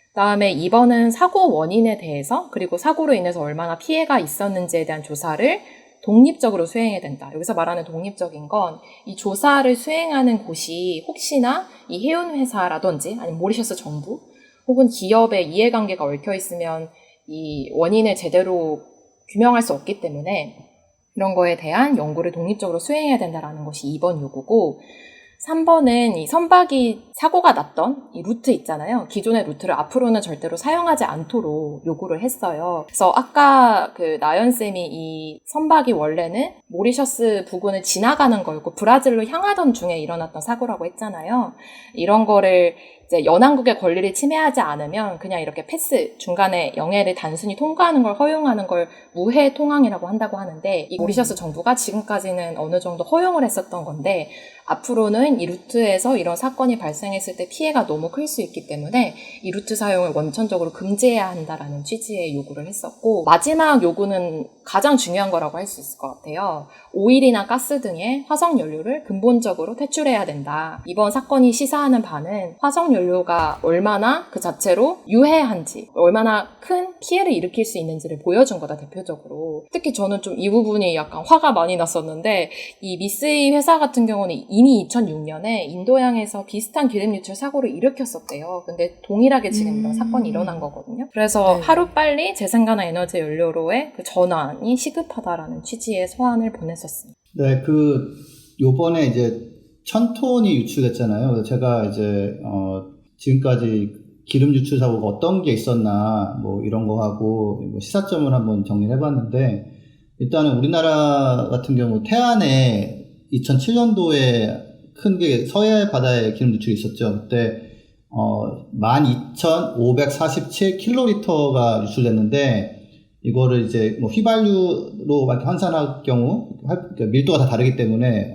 그다음에 2번은 사고 원인에 대해서, 그리고 사고로 인해서 얼마나 피해가 있었는지에 대한 조사를 독립적으로 수행해야 된다. 여기서 말하는 독립적인 건 이 조사를 수행하는 곳이 혹시나 이 해운회사라든지 아니면 모리셔스 정부 혹은 기업의 이해관계가 얽혀 있으면 이 원인을 제대로 규명할 수 없기 때문에 이런 거에 대한 연구를 독립적으로 수행해야 된다는 것이 2번 요구고, 3번은 이 선박이 사고가 났던 이 루트 있잖아요. 기존의 루트를 앞으로는 절대로 사용하지 않도록 요구를 했어요. 그래서 아까 그 나연쌤이 이 선박이 원래는 모리셔스 부근을 지나가는 거였고 브라질로 향하던 중에 일어났던 사고라고 했잖아요. 이런 거를 이제 연항국의 권리를 침해하지 않으면 그냥 이렇게 패스, 중간에 영해를 단순히 통과하는 걸 허용하는 걸 무해 통항이라고 한다고 하는데, 이 모리셔스 정부가 지금까지는 어느 정도 허용을 했었던 건데, 앞으로는 이 루트에서 이런 사건이 발생했을 때 피해가 너무 클 수 있기 때문에 이 루트 사용을 원천적으로 금지해야 한다라는 취지의 요구를 했었고, 마지막 요구는 가장 중요한 거라고 할 수 있을 것 같아요. 오일이나 가스 등의 화석 연료를 근본적으로 퇴출해야 된다. 이번 사건이 시사하는 바는 화석 연료가 얼마나 그 자체로 유해한지, 얼마나 큰 피해를 일으킬 수 있는지를 보여준 거다, 대표적으로. 특히 저는 좀 이 부분이 약간 화가 많이 났었는데, 이 미쓰이 회사 같은 경우는 이미 2006년에 인도양에서 비슷한 기름 유출 사고를 일으켰었대요. 근데 동일하게 지금 이런 사건이 일어난 거거든요. 그래서 네. 하루빨리 재생가능 에너지 연료로의 그 전환이 시급하다라는 취지의 서한을 보냈었습니다. 네, 요번에 이제 1000톤이 유출됐잖아요. 그래서 제가 이제, 지금까지 기름 유출 사고가 어떤 게 있었나, 뭐 이런 거 하고, 뭐 시사점을 한번 정리를 해봤는데, 일단은 우리나라 같은 경우 태안에 2007년도에 큰 게 서해 바다에 기름 유출이 있었죠. 그때 12,547킬로리터가 유출됐는데, 이거를 이제 뭐 휘발유로 이렇게 환산할 경우 그러니까 밀도가 다 다르기 때문에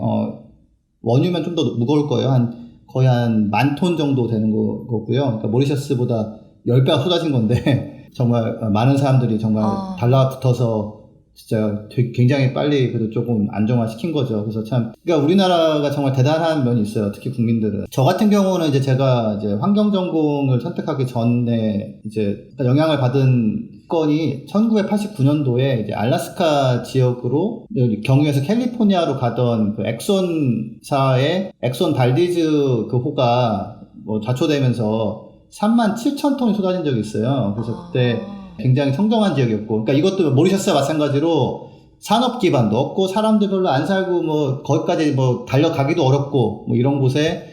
원유면 좀 더 무거울 거예요. 거의 한 10,000톤 정도 되는 거고요. 그러니까 모리셔스보다 10배가 쏟아진 건데 정말 많은 사람들이 정말 달라붙어서 진짜 굉장히 빨리 그래도 조금 안정화시킨 거죠. 그래서 참, 그러니까 우리나라가 정말 대단한 면이 있어요. 특히 국민들은. 저 같은 경우는 이제 제가 이제 환경 전공을 선택하기 전에 이제 영향을 받은 건이 1989년도에 이제 알래스카 지역으로 경유해서 캘리포니아로 가던 그 엑손사의 엑손 발디즈 그 호가 뭐 좌초되면서 37,000톤이 쏟아진 적이 있어요. 그래서 그때 굉장히 성장한 지역이었고, 그러니까 이것도 모리셔스와 마찬가지로 산업 기반도 없고 사람들 별로 안 살고 뭐 거기까지 뭐 달려가기도 어렵고 뭐 이런 곳에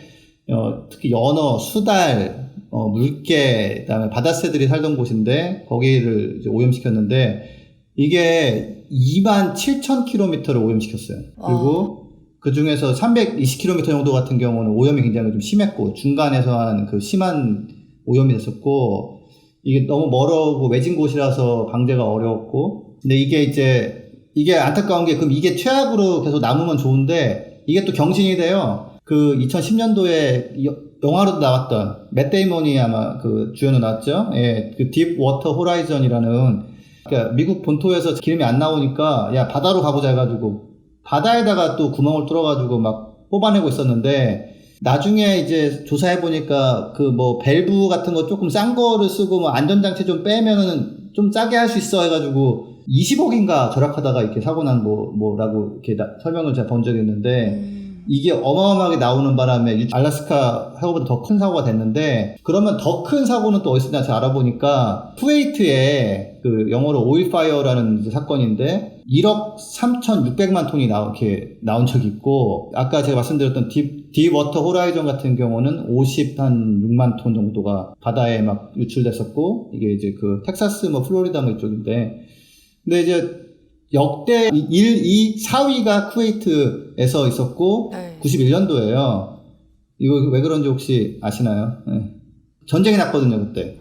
특히 연어, 수달, 물개, 그다음에 바다새들이 살던 곳인데 거기를 이제 오염시켰는데 이게 27,000km를 오염시켰어요. 그리고 그 중에서 320km 정도 같은 경우는 오염이 굉장히 좀 심했고 중간에서 한 그 심한 오염이 됐었고, 이게 너무 멀어고 외진 곳이라서 방제가 어려웠고, 근데 이게 안타까운 게, 그럼 이게 최악으로 계속 남으면 좋은데, 이게 또 경신이 돼요. 그 2010년도에 영화로도 나왔던, 맷 데이먼이 아마 그 주연으로 나왔죠? 예, 그 딥 워터 호라이즌이라는, 그러니까 미국 본토에서 기름이 안 나오니까, 야, 바다로 가보자 해가지고, 바다에다가 또 구멍을 뚫어가지고 막 뽑아내고 있었는데, 나중에 이제 조사해보니까 그 뭐 밸브 같은 거 조금 싼 거를 쓰고 뭐 안전장치 좀 빼면은 좀 싸게 할 수 있어 해가지고 20억인가 절약하다가 이렇게 사고 난 뭐라고 이렇게 설명을 제가 본 적이 있는데, 이게 어마어마하게 나오는 바람에 알래스카 사고보다 더 큰 사고가 됐는데, 그러면 더 큰 사고는 또 어디서 제가 알아보니까 쿠웨이트에 그 영어로 오일 파이어라는 이제 사건인데 1억 3,600만 톤이 이렇게 나온 적이 있고, 아까 제가 말씀드렸던 딥 워터 호라이즌 같은 경우는 56만 톤 정도가 바다에 막 유출됐었고, 이게 이제 그 텍사스 뭐 플로리다 뭐 이쪽인데, 근데 이제 역대 1, 2, 4위가 쿠웨이트에서 있었고, 네. 91년도예요. 이거 왜 그런지 혹시 아시나요? 네. 전쟁이 났거든요, 그때.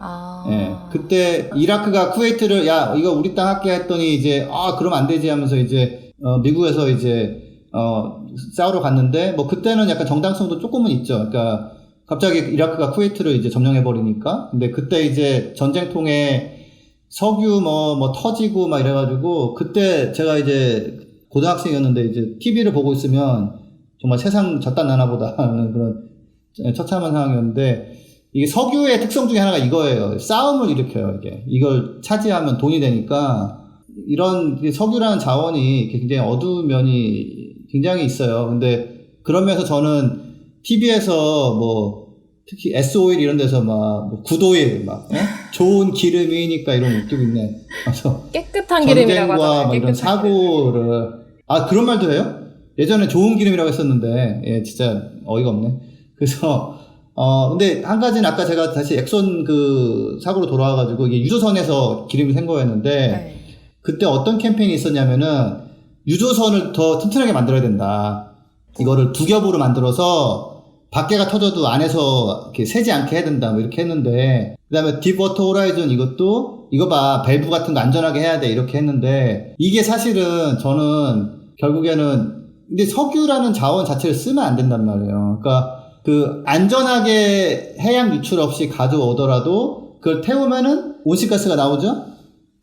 예. 그때 이라크가 쿠웨이트를, 야, 이거 우리 땅 할게 했더니 이제, 그러면 안 되지 하면서 이제, 미국에서 이제, 싸우러 갔는데, 뭐 그때는 약간 정당성도 조금은 있죠. 그러니까 갑자기 이라크가 쿠웨이트를 이제 점령해버리니까. 근데 그때 이제 전쟁통에 석유 뭐 터지고 막 이래가지고, 그때 제가 이제 고등학생이었는데 이제 TV를 보고 있으면 정말 세상 젖단 나나보다 하는 그런 처참한 상황이었는데, 이게 석유의 특성 중에 하나가 이거예요. 싸움을 일으켜요, 이게. 이걸 차지하면 돈이 되니까, 이런 석유라는 자원이 굉장히 어두운 면이 굉장히 있어요. 근데 그러면서 저는 TV에서 뭐 특히 S오일 이런 데서 막 굿오일 막 좋은 기름이니까 이런 거 웃기고 있네. 그래서 깨끗한 기름이라고 전쟁과 하잖아요. 막 이런 사고를 그런 말도 해요? 예전에 좋은 기름이라고 했었는데, 예, 진짜 어이가 없네. 그래서 근데 한 가지는 아까 제가 다시 엑손 그 사고로 돌아와가지고 이게 유조선에서 기름이 샌 거였는데, 그때 어떤 캠페인이 있었냐면은 유조선을 더 튼튼하게 만들어야 된다. 이거를 두 겹으로 만들어서 밖에가 터져도 안에서 이렇게 새지 않게 해야 된다, 뭐 이렇게 했는데, 그 다음에 딥워터 호라이즌 이것도, 이거 봐, 밸브 같은 거 안전하게 해야 돼, 이렇게 했는데, 이게 사실은 저는 결국에는, 근데 석유라는 자원 자체를 쓰면 안 된단 말이에요. 그러니까, 그, 안전하게 해양 유출 없이 가져오더라도, 그걸 태우면은 온실가스가 나오죠?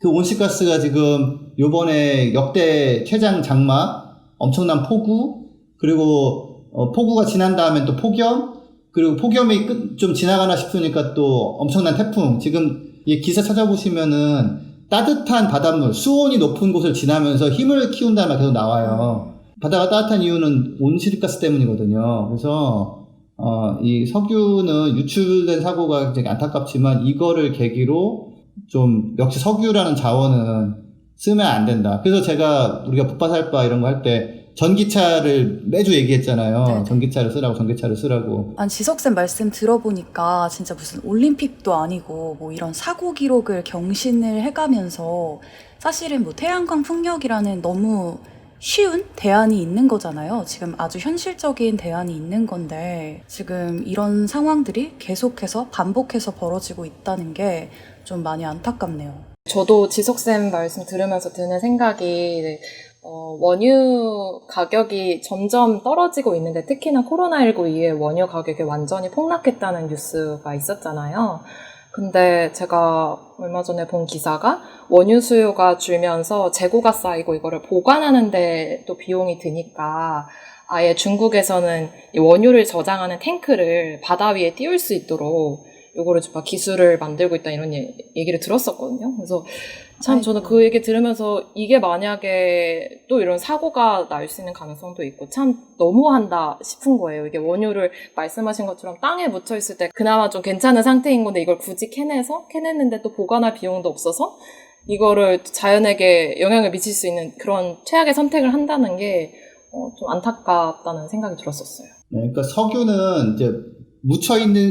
그 온실가스가 지금 요번에 역대 최장 장마, 엄청난 폭우, 그리고 폭우가 지난 다음엔 또 폭염, 그리고 폭염이 좀 지나가나 싶으니까 또 엄청난 태풍. 지금 이 기사 찾아보시면은 따뜻한 바닷물, 수온이 높은 곳을 지나면서 힘을 키운다는 말 계속 나와요. 바다가 따뜻한 이유는 온실가스 때문이거든요. 그래서 이 석유는 유출된 사고가 굉장히 안타깝지만 이거를 계기로 좀 역시 석유라는 자원은 쓰면 안 된다. 그래서 제가 우리가 북바살바 이런 거 할 때 전기차를 매주 얘기했잖아요. 네네. 전기차를 쓰라고. 아니, 지석쌤 말씀 들어보니까 진짜 무슨 올림픽도 아니고 뭐 이런 사고 기록을 경신을 해가면서 사실은 뭐 태양광 풍력이라는 너무 쉬운 대안이 있는 거잖아요. 지금 아주 현실적인 대안이 있는 건데 지금 이런 상황들이 계속해서 반복해서 벌어지고 있다는 게 좀 많이 안타깝네요. 저도 지석쌤 말씀 들으면서 드는 생각이 원유 가격이 점점 떨어지고 있는데 특히나 코로나19 이후에 원유 가격이 완전히 폭락했다는 뉴스가 있었잖아요. 근데 제가 얼마 전에 본 기사가 원유 수요가 줄면서 재고가 쌓이고 이거를 보관하는데 또 비용이 드니까 아예 중국에서는 이 원유를 저장하는 탱크를 바다 위에 띄울 수 있도록 요거를 좀 기술을 만들고 있다 이런 얘기를 들었었거든요. 그래서 참 저는 그 얘기 들으면서 이게 만약에 또 이런 사고가 날 수 있는 가능성도 있고 참 너무한다 싶은 거예요. 이게 원유를 말씀하신 것처럼 땅에 묻혀 있을 때 그나마 좀 괜찮은 상태인 건데 이걸 굳이 캐냈는데 또 보관할 비용도 없어서 이거를 자연에게 영향을 미칠 수 있는 그런 최악의 선택을 한다는 게 좀 안타깝다는 생각이 들었었어요. 네, 그러니까 석유는 이제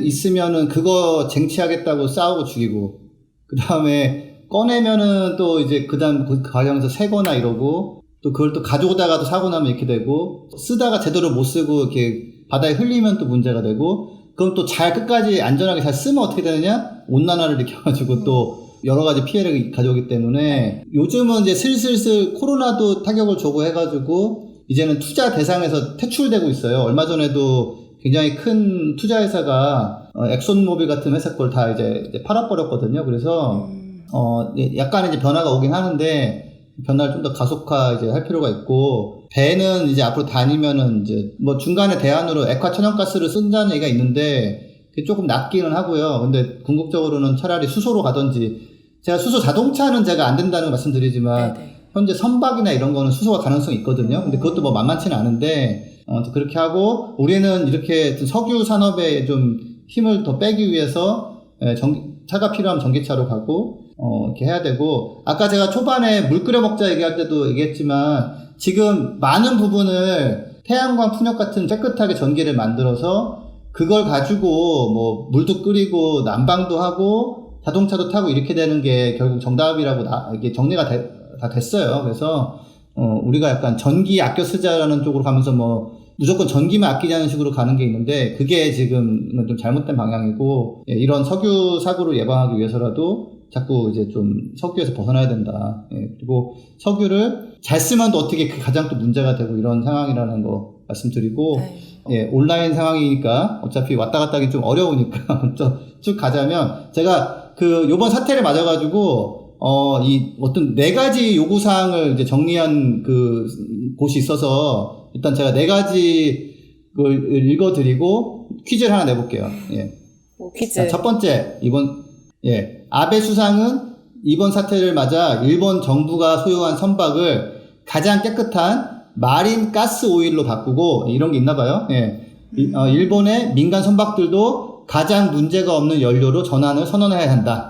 있으면은 그거 쟁취하겠다고 싸우고 죽이고, 그 다음에 꺼내면은 또 이제 그 과정에서 새거나 이러고, 또 그걸 또 가져오다가도 사고 나면 이렇게 되고, 쓰다가 제대로 못 쓰고 이렇게 바다에 흘리면 또 문제가 되고, 그럼 또 끝까지 안전하게 잘 쓰면 어떻게 되느냐? 온난화를 일으켜가지고 또 여러 가지 피해를 가져오기 때문에 요즘은 이제 슬슬 코로나도 타격을 주고 해가지고 이제는 투자 대상에서 퇴출되고 있어요. 얼마 전에도 굉장히 큰 투자 회사가 엑손모빌 같은 회사 걸 다 이제 팔아버렸거든요. 그래서 약간 이제 변화가 오긴 하는데 변화를 좀 더 가속화 이제 할 필요가 있고, 배는 이제 앞으로 다니면은 이제 뭐 중간에 대안으로 액화 천연가스를 쓴다는 얘기가 있는데 그게 조금 낮기는 하고요. 근데 궁극적으로는 차라리 수소로 가든지, 제가 수소 자동차는 제가 안 된다는 걸 말씀드리지만 네네. 현재 선박이나 이런 거는 수소가 가능성이 있거든요. 근데 그것도 뭐 만만치는 않은데 그렇게 하고, 우리는 이렇게 석유 산업에 좀 힘을 더 빼기 위해서 차가 필요하면 전기차로 가고 이렇게 해야 되고, 아까 제가 초반에 물 끓여 먹자 얘기할 때도 얘기했지만 지금 많은 부분을 태양광 풍력 같은 깨끗하게 전기를 만들어서 그걸 가지고 뭐 물도 끓이고 난방도 하고 자동차도 타고 이렇게 되는 게 결국 정답이라고 이게 정리가 다 됐어요. 그래서 우리가 약간 전기 아껴 쓰자라는 쪽으로 가면서 뭐 무조건 전기만 아끼자는 식으로 가는 게 있는데 그게 지금은 좀 잘못된 방향이고, 이런 석유 사고를 예방하기 위해서라도 자꾸 이제 좀 석유에서 벗어나야 된다. 그리고 석유를 잘 쓰면 또 어떻게 그 가장 또 문제가 되고 이런 상황이라는 거 말씀드리고, 네. 온라인 상황이니까 어차피 왔다 갔다 하기 좀 어려우니까 먼저 쭉 가자면, 제가 요번 사태를 맞아가지고 이 어떤 4가지 요구사항을 이제 정리한 그 곳이 있어서 일단 제가 4가지 걸 읽어드리고 퀴즈를 하나 내볼게요. 퀴즈. 자, 첫 번째, 아베 수상은 이번 사태를 맞아 일본 정부가 소유한 선박을 가장 깨끗한 마린 가스 오일로 바꾸고, 이런 게 있나 봐요. 일본의 민간 선박들도 가장 문제가 없는 연료로 전환을 선언해야 한다.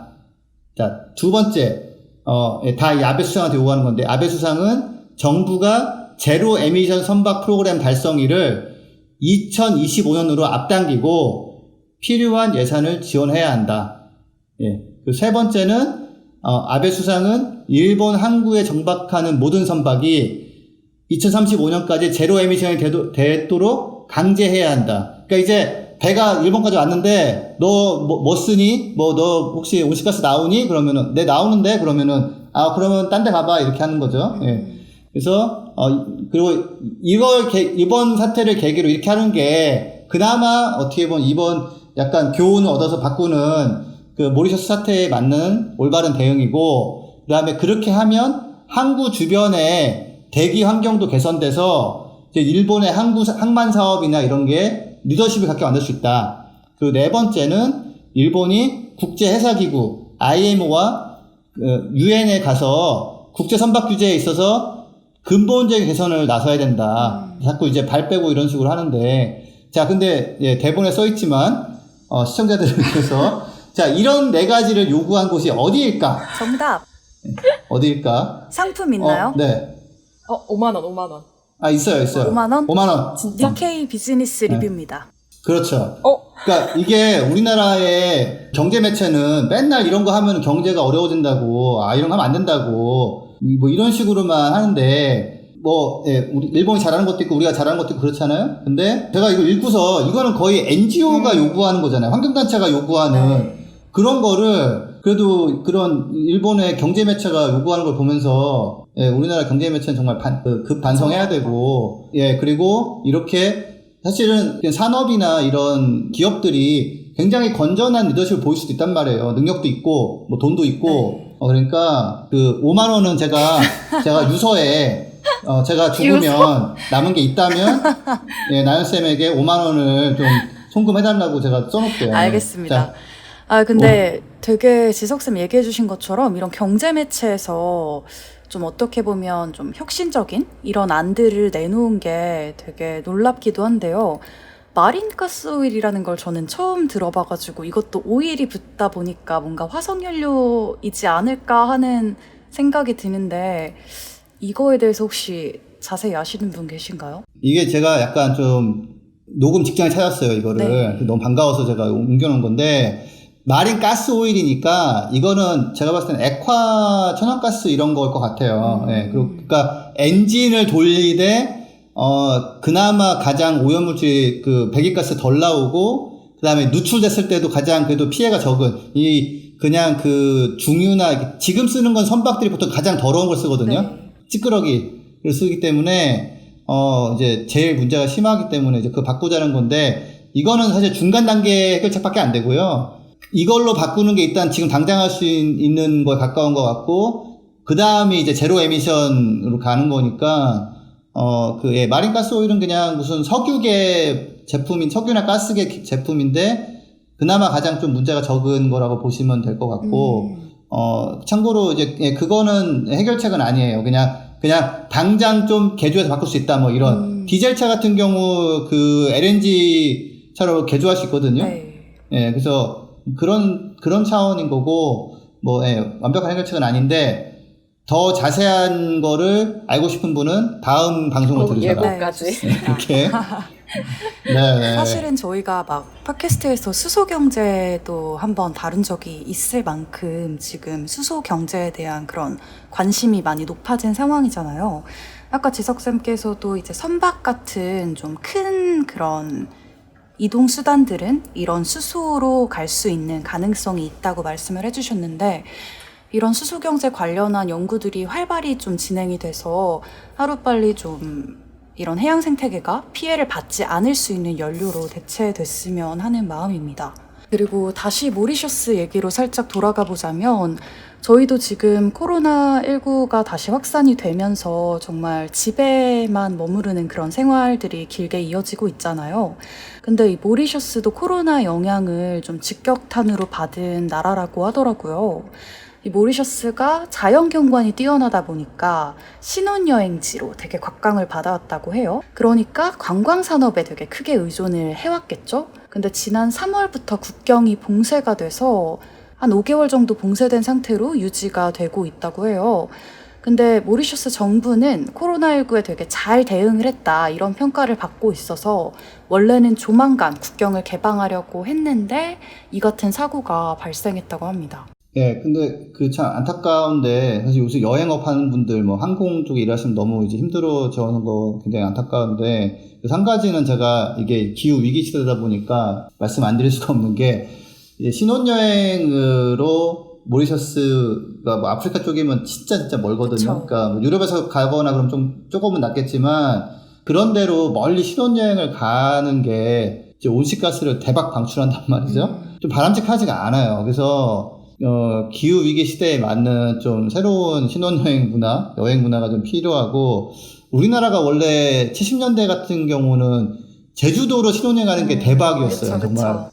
자, 두 번째, 다 이 아베 수상한테 요구하는 건데, 아베 수상은 정부가 제로 에미션 선박 프로그램 달성일을 2025년으로 앞당기고 필요한 예산을 지원해야 한다. 그 세 번째는 아베 수상은 일본 항구에 정박하는 모든 선박이 2035년까지 제로 에미션이 되도록 강제해야 한다. 그러니까 이제 배가 일본까지 왔는데 너 뭐 쓰니? 뭐 너 혹시 온실가스 나오니? 그러면은 네 나오는데 그러면은 그러면 딴 데 가봐 이렇게 하는 거죠. 예. 그래서 그리고 이번 사태를 계기로 이렇게 하는 게 그나마 어떻게 보면 이번 약간 교훈을 얻어서 바꾸는 그 모리셔스 사태에 맞는 올바른 대응이고, 그다음에 그렇게 하면 항구 주변에 대기 환경도 개선돼서 이제 일본의 항만 사업이나 이런 게 리더십을 갖게 만들 수 있다. 그 네 번째는 일본이 국제해사기구 IMO와 UN에 가서 국제 선박 규제에 있어서 근본적인 개선을 나서야 된다. 자꾸 이제 발 빼고 이런 식으로 하는데, 자 근데 대본에 써 있지만 시청자들을 위해서 자 이런 네 가지를 요구한 곳이 어디일까? 정답. 어디일까? 상품 있나요? 네. 5만 원. 있어요. 5만 원? 5만 원. 니케이 비즈니스 네. 리뷰입니다. 그렇죠. 그러니까 이게 우리나라의 경제 매체는 맨날 이런 거 하면 경제가 어려워진다고, 이런 거 하면 안 된다고, 뭐 이런 식으로만 하는데, 우리 일본이 잘하는 것도 있고 우리가 잘하는 것도 있고 그렇잖아요. 근데 제가 이거 읽고서 이거는 거의 NGO가 요구하는 거잖아요. 환경단체가 요구하는 그런 거를 그래도 그런 일본의 경제 매체가 요구하는 걸 보면서 우리나라 경제 매체는 정말 급 반성해야 되고, 그리고 이렇게 사실은 산업이나 이런 기업들이 굉장히 건전한 리더십을 보일 수도 있단 말이에요. 능력도 있고, 뭐 돈도 있고. 그러니까 그 5만 원은 제가 유서에 제가 죽으면 남은 게 있다면 나연쌤에게 5만 원을 좀 송금해달라고 제가 써놓을게요. 알겠습니다. 근데 되게 지석쌤 얘기해주신 것처럼 이런 경제 매체에서 좀 어떻게 보면 좀 혁신적인 이런 안들을 내놓은 게 되게 놀랍기도 한데요. 마린가스 오일이라는 걸 저는 처음 들어봐가지고 이것도 오일이 붙다 보니까 뭔가 화석연료이지 않을까 하는 생각이 드는데, 이거에 대해서 혹시 자세히 아시는 분 계신가요? 이게 제가 약간 좀 녹음 직전에 찾았어요, 이거를. 너무 반가워서 제가 옮겨놓은 건데, 마린 가스 오일이니까 이거는 제가 봤을 때는 액화 천연가스 이런 거일 것 같아요. 그러니까 엔진을 돌리되 그나마 가장 오염물질이 그 배기가스 덜 나오고, 그다음에 누출됐을 때도 가장 그래도 피해가 적은 그냥 그 중유나 지금 쓰는 건 선박들이 보통 가장 더러운 걸 쓰거든요. 찌끄러기를 쓰기 때문에 이제 제일 문제가 심하기 때문에 이제 그거 바꾸자는 건데, 이거는 사실 중간 단계 해결책밖에 안 되고요. 이걸로 바꾸는 게 일단 지금 당장 할 수 있는 거에 가까운 것 같고, 그 다음에 이제 제로 에미션으로 가는 거니까, 마린 가스 오일은 그냥 무슨 석유나 가스계 제품인데, 그나마 가장 좀 문제가 적은 거라고 보시면 될 것 같고, 참고로 이제, 그거는 해결책은 아니에요. 그냥 당장 좀 개조해서 바꿀 수 있다, 뭐 이런. 디젤차 같은 경우 그 LNG 차로 개조할 수 있거든요. 그래서 그런 차원인 거고, 완벽한 해결책은 아닌데, 더 자세한 거를 알고 싶은 분은 다음 방송을 들으셔라. 예고까지. 이렇게. 네. 사실은 저희가 막 팟캐스트에서 수소 경제도 한번 다룬 적이 있을 만큼 지금 수소 경제에 대한 그런 관심이 많이 높아진 상황이잖아요. 아까 지석쌤께서도 이제 선박 같은 좀 큰 그런 이동 수단들은 이런 수소로 갈 수 있는 가능성이 있다고 말씀을 해주셨는데, 이런 수소 경제 관련한 연구들이 활발히 좀 진행이 돼서 하루빨리 좀 이런 해양 생태계가 피해를 받지 않을 수 있는 연료로 대체됐으면 하는 마음입니다. 그리고 다시 모리셔스 얘기로 살짝 돌아가 보자면, 저희도 지금 코로나19가 다시 확산이 되면서 정말 집에만 머무르는 그런 생활들이 길게 이어지고 있잖아요. 근데 이 모리셔스도 코로나 영향을 좀 직격탄으로 받은 나라라고 하더라고요. 이 모리셔스가 자연경관이 뛰어나다 보니까 신혼여행지로 되게 곽광을 받아왔다고 해요. 그러니까 관광산업에 되게 크게 의존을 해왔겠죠? 근데 지난 3월부터 국경이 봉쇄가 돼서 한 5개월 정도 봉쇄된 상태로 유지가 되고 있다고 해요. 근데 모리셔스 정부는 코로나19에 되게 잘 대응을 했다, 이런 평가를 받고 있어서 원래는 조만간 국경을 개방하려고 했는데 이 같은 사고가 발생했다고 합니다. 예, 근데 그 참 안타까운데, 사실 요새 여행업 하는 분들, 뭐 항공 쪽에 일하시면 너무 이제 힘들어져는 거 굉장히 안타까운데, 그래서 한 가지는 제가 이게 기후 위기 시대다 보니까 말씀 안 드릴 수가 없는 게, 이제 신혼여행으로 모리셔스가 뭐 아프리카 쪽이면 진짜 멀거든요. 그쵸. 그러니까 뭐 유럽에서 가거나 그럼 조금은 낫겠지만, 그런 데로 멀리 신혼여행을 가는 게 이제 온실가스를 대박 방출한단 말이죠. 좀 바람직하지가 않아요. 그래서 기후 위기 시대에 맞는 좀 새로운 신혼여행 문화, 여행 문화가 좀 필요하고, 우리나라가 원래 70년대 같은 경우는 제주도로 신혼여행 가는 게 대박이었어요. 그쵸, 정말.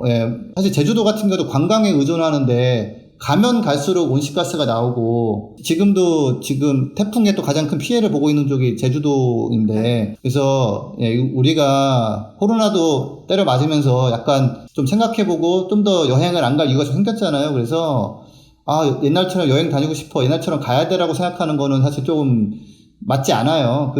예. 사실 제주도 같은 경우도 관광에 의존하는데, 가면 갈수록 온실가스가 나오고, 지금 태풍에 또 가장 큰 피해를 보고 있는 쪽이 제주도인데, 그래서 예, 우리가 코로나도 때려 맞으면서 약간 좀 생각해보고 좀 더 여행을 안 갈 이유가 좀 생겼잖아요. 그래서 옛날처럼 여행 다니고 싶어, 옛날처럼 가야 되라고 생각하는 거는 사실 조금 맞지 않아요.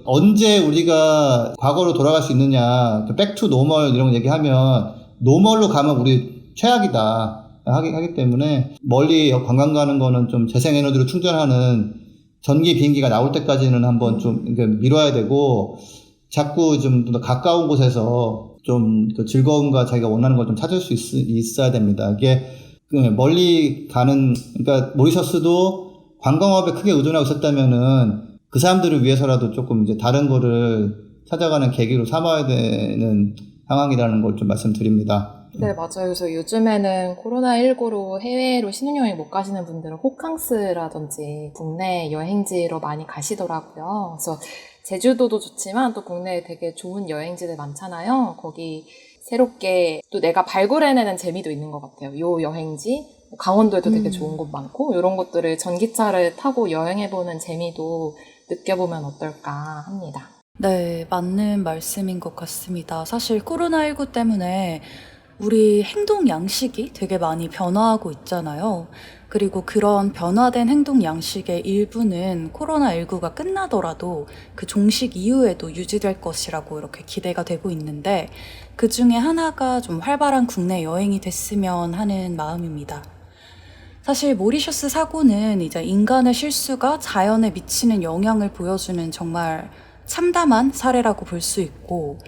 언제 우리가 과거로 돌아갈 수 있느냐, 백투 노멀 이런 거 얘기하면, 노멀로 가면 우리 최악이다 하기 때문에, 멀리 관광 가는 거는 좀 재생에너지로 충전하는 전기 비행기가 나올 때까지는 한번 좀 미뤄야 되고, 자꾸 좀 더 가까운 곳에서 좀 그 즐거움과 자기가 원하는 걸 좀 찾을 수 있어야 됩니다. 이게 멀리 가는, 그러니까 모리셔스도 관광업에 크게 의존하고 있었다면은 그 사람들을 위해서라도 조금 이제 다른 거를 찾아가는 계기로 삼아야 되는 상황이라는 걸 좀 말씀드립니다. 네, 맞아요. 그래서 요즘에는 코로나19로 해외로 신혼여행 못 가시는 분들은 호캉스라든지 국내 여행지로 많이 가시더라고요. 그래서 제주도도 좋지만 또 국내에 되게 좋은 여행지들 많잖아요. 거기 새롭게 또 내가 발굴해내는 재미도 있는 것 같아요. 요 여행지, 강원도에도 되게 좋은 곳 많고, 이런 곳들을 전기차를 타고 여행해보는 재미도 느껴보면 어떨까 합니다. 네, 맞는 말씀인 것 같습니다. 사실 코로나19 때문에 우리 행동 양식이 되게 많이 변화하고 있잖아요. 그리고 그런 변화된 행동 양식의 일부는 코로나19가 끝나더라도 그 종식 이후에도 유지될 것이라고 이렇게 기대가 되고 있는데, 그 중에 하나가 좀 활발한 국내 여행이 됐으면 하는 마음입니다. 사실 모리셔스 사고는 이제 인간의 실수가 자연에 미치는 영향을 보여주는 정말 참담한 사례라고 볼 수 있고,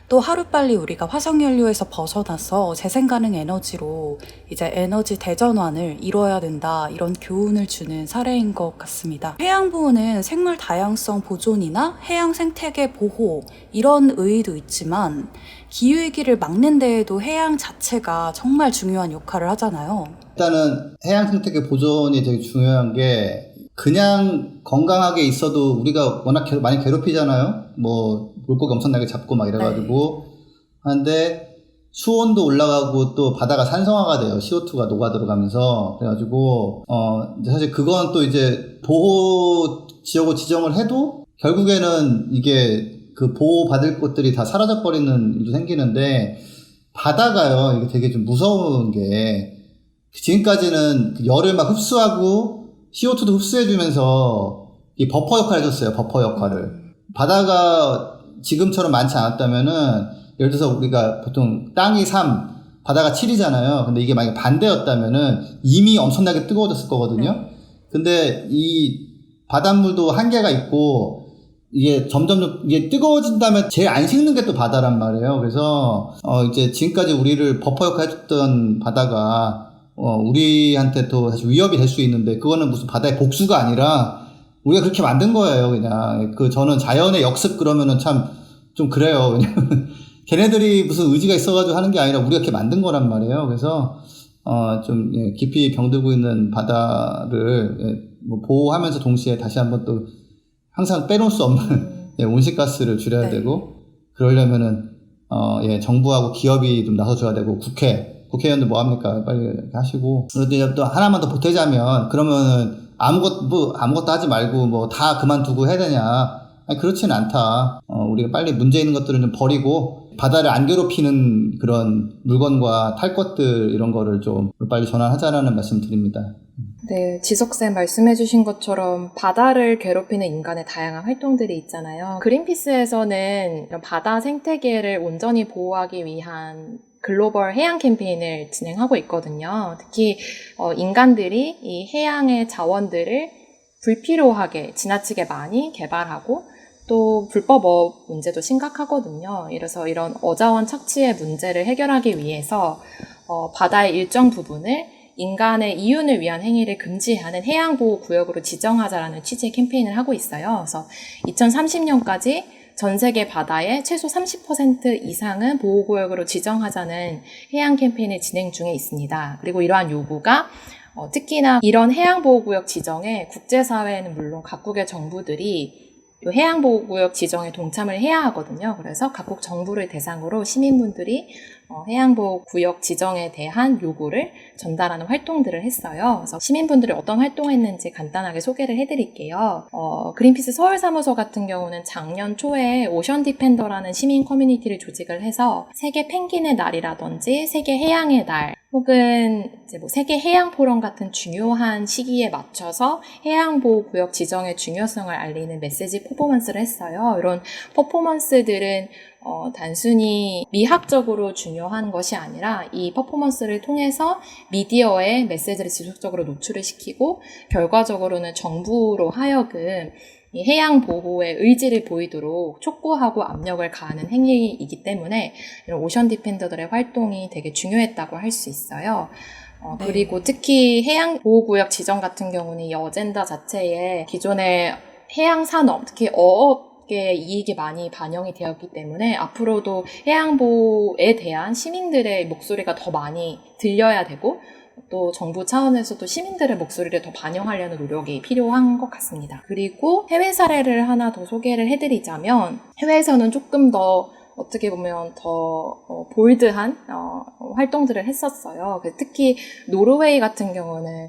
또 하루빨리 우리가 화석연료에서 벗어나서 재생가능 에너지로 이제 에너지 대전환을 이뤄야 된다, 이런 교훈을 주는 사례인 것 같습니다. 해양보호는 생물 다양성 보존이나 해양 생태계 보호, 이런 의의도 있지만 기후위기를 막는 데에도 해양 자체가 정말 중요한 역할을 하잖아요. 일단은 해양 생태계 보존이 되게 중요한 게, 그냥 건강하게 있어도 우리가 워낙 많이 괴롭히잖아요. 뭐 물고기 엄청나게 잡고 막 이래가지고 하는데, 수온도 올라가고 또 바다가 산성화가 돼요. CO2가 녹아 들어가면서. 그래가지고 이제 사실 그건 또 이제 보호 지역으로 지정을 해도 결국에는 이게 그 보호 받을 곳들이 다 사라져 버리는 일도 생기는데, 바다가요, 이게 되게 좀 무서운 게, 지금까지는 열을 막 흡수하고 CO2도 흡수해주면서 이 버퍼 역할을 해줬어요. 버퍼 역할을. 바다가 지금처럼 많지 않았다면은, 예를 들어서 우리가 보통 땅이 3, 바다가 7이잖아요. 근데 이게 만약에 반대였다면은 이미 엄청나게 뜨거워졌을 거거든요. 근데 이 바닷물도 한계가 있고, 이게 점점 이게 뜨거워진 다음에 제일 안 식는 게 또 바다란 말이에요. 그래서 이제 지금까지 우리를 버퍼 역할 해줬던 바다가 우리한테 또 사실 위협이 될 수 있는데, 그거는 무슨 바다의 복수가 아니라 우리가 그렇게 만든 거예요. 그냥 저는 자연의 역습 그러면은 참 좀 그래요. 왜냐면 걔네들이 무슨 의지가 있어가지고 하는 게 아니라 우리가 이렇게 만든 거란 말이에요. 그래서 좀 깊이 병들고 있는 바다를 뭐 보호하면서 동시에 다시 한번 또 항상 빼놓을 수 없는 온실가스를 줄여야 되고, 그러려면은 정부하고 기업이 좀 나서줘야 되고, 국회의원들 뭐 합니까? 빨리 이렇게 하시고. 그런데 또 하나만 더 보태자면, 그러면은 아무것도 하지 말고 뭐 다 그만두고 해야 되냐? 아니, 그렇지는 않다. 우리가 빨리 문제 있는 것들은 좀 버리고, 바다를 안 괴롭히는 그런 물건과 탈 것들, 이런 거를 좀 빨리 전환하자라는 말씀 드립니다. 네, 지석쌤 말씀해주신 것처럼 바다를 괴롭히는 인간의 다양한 활동들이 있잖아요. 그린피스에서는 이런 바다 생태계를 온전히 보호하기 위한 글로벌 해양 캠페인을 진행하고 있거든요. 특히 인간들이 이 해양의 자원들을 불필요하게 지나치게 많이 개발하고 또 불법어업 문제도 심각하거든요. 이래서 이런 어자원 착취의 문제를 해결하기 위해서 바다의 일정 부분을 인간의 이윤을 위한 행위를 금지하는 해양보호구역으로 지정하자라는 취지의 캠페인을 하고 있어요. 그래서 2030년까지 전 세계 바다의 최소 30% 이상은 보호구역으로 지정하자는 해양 캠페인을 진행 중에 있습니다. 그리고 이러한 요구가 특히나 이런 해양보호구역 지정에 국제사회는 물론 각국의 정부들이 이 해양보호구역 지정에 동참을 해야 하거든요. 그래서 각국 정부를 대상으로 시민분들이 해양보호구역 지정에 대한 요구를 전달하는 활동들을 했어요. 그래서 시민분들이 어떤 활동을 했는지 간단하게 소개를 해드릴게요. 그린피스 서울사무소 같은 경우는 작년 초에 오션 디펜더라는 시민 커뮤니티를 조직을 해서 세계 펭귄의 날이라든지 세계 해양의 날, 혹은 이제 뭐 세계 해양 포럼 같은 중요한 시기에 맞춰서 해양보호구역 지정의 중요성을 알리는 메시지 퍼포먼스를 했어요. 이런 퍼포먼스들은 단순히 미학적으로 중요한 것이 아니라 이 퍼포먼스를 통해서 미디어에 메시지를 지속적으로 노출을 시키고 결과적으로는 정부로 하여금 이 해양 보호의 의지를 보이도록 촉구하고 압력을 가하는 행위이기 때문에 이런 오션 디펜더들의 활동이 되게 중요했다고 할 수 있어요. 네. 그리고 특히 해양 보호구역 지정 같은 경우는 이 어젠다 자체에 기존의 해양 산업, 특히 어업의 이익이 많이 반영이 되었기 때문에 앞으로도 해양 보호에 대한 시민들의 목소리가 더 많이 들려야 되고 또 정부 차원에서도 시민들의 목소리를 더 반영하려는 노력이 필요한 것 같습니다. 그리고 해외 사례를 하나 더 소개를 해드리자면 해외에서는 조금 더 어떻게 보면 더 볼드한 활동들을 했었어요. 특히 노르웨이 같은 경우는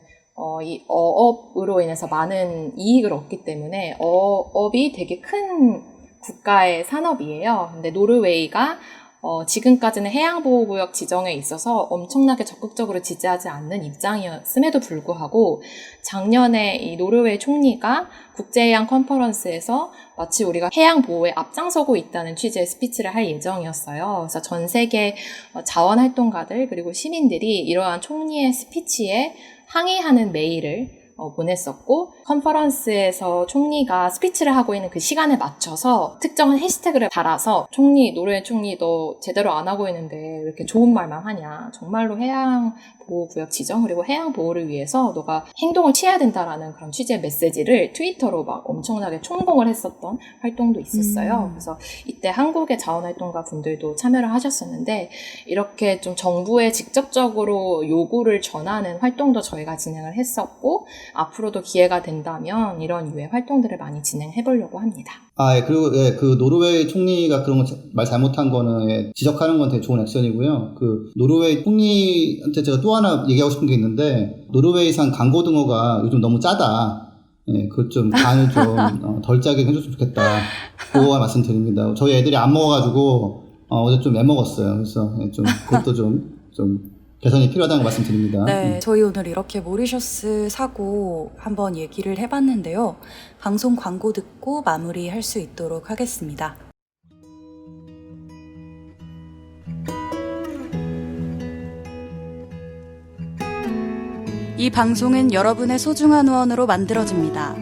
이 어업으로 인해서 많은 이익을 얻기 때문에 어업이 되게 큰 국가의 산업이에요. 근데 노르웨이가 지금까지는 해양보호구역 지정에 있어서 엄청나게 적극적으로 지지하지 않는 입장이었음에도 불구하고 작년에 이 노르웨이 총리가 국제해양 컨퍼런스에서 마치 우리가 해양보호에 앞장서고 있다는 취지의 스피치를 할 예정이었어요. 그래서 전 세계 자원활동가들 그리고 시민들이 이러한 총리의 스피치에 항의하는 메일을 보냈었고 컨퍼런스에서 총리가 스피치를 하고 있는 그 시간에 맞춰서 특정한 해시태그를 달아서 노르웨이 총리 너 제대로 안 하고 있는데 왜 이렇게 좋은 말만 하냐 정말로 해양보호구역 지정 그리고 해양보호를 위해서 너가 행동을 취해야 된다라는 그런 취지의 메시지를 트위터로 막 엄청나게 총공을 했었던 활동도 있었어요. 그래서 이때 한국의 자원활동가 분들도 참여를 하셨었는데 이렇게 좀 정부에 직접적으로 요구를 전하는 활동도 저희가 진행을 했었고 앞으로도 기회가 된다면 이런 유의 활동들을 많이 진행해 보려고 합니다. 그리고 그 노르웨이 총리가 그런 거 말 잘못한 거는 지적하는 건 되게 좋은 액션이고요. 그 노르웨이 총리한테 제가 또 하나 얘기하고 싶은 게 있는데 노르웨이산 강고등어가 요즘 너무 짜다. 그것 좀 간을 좀 덜 짜게 해줬으면 좋겠다. 그거 말씀드립니다. 저희 애들이 안 먹어가지고 어제 좀 애먹었어요. 그래서 좀 그것도 좀 개선이 필요하다는 말씀드립니다. 네, 저희 오늘 이렇게 모리셔스 사고 한번 얘기를 해봤는데요. 방송 광고 듣고 마무리할 수 있도록 하겠습니다. 이 방송은 여러분의 소중한 후원으로 만들어집니다.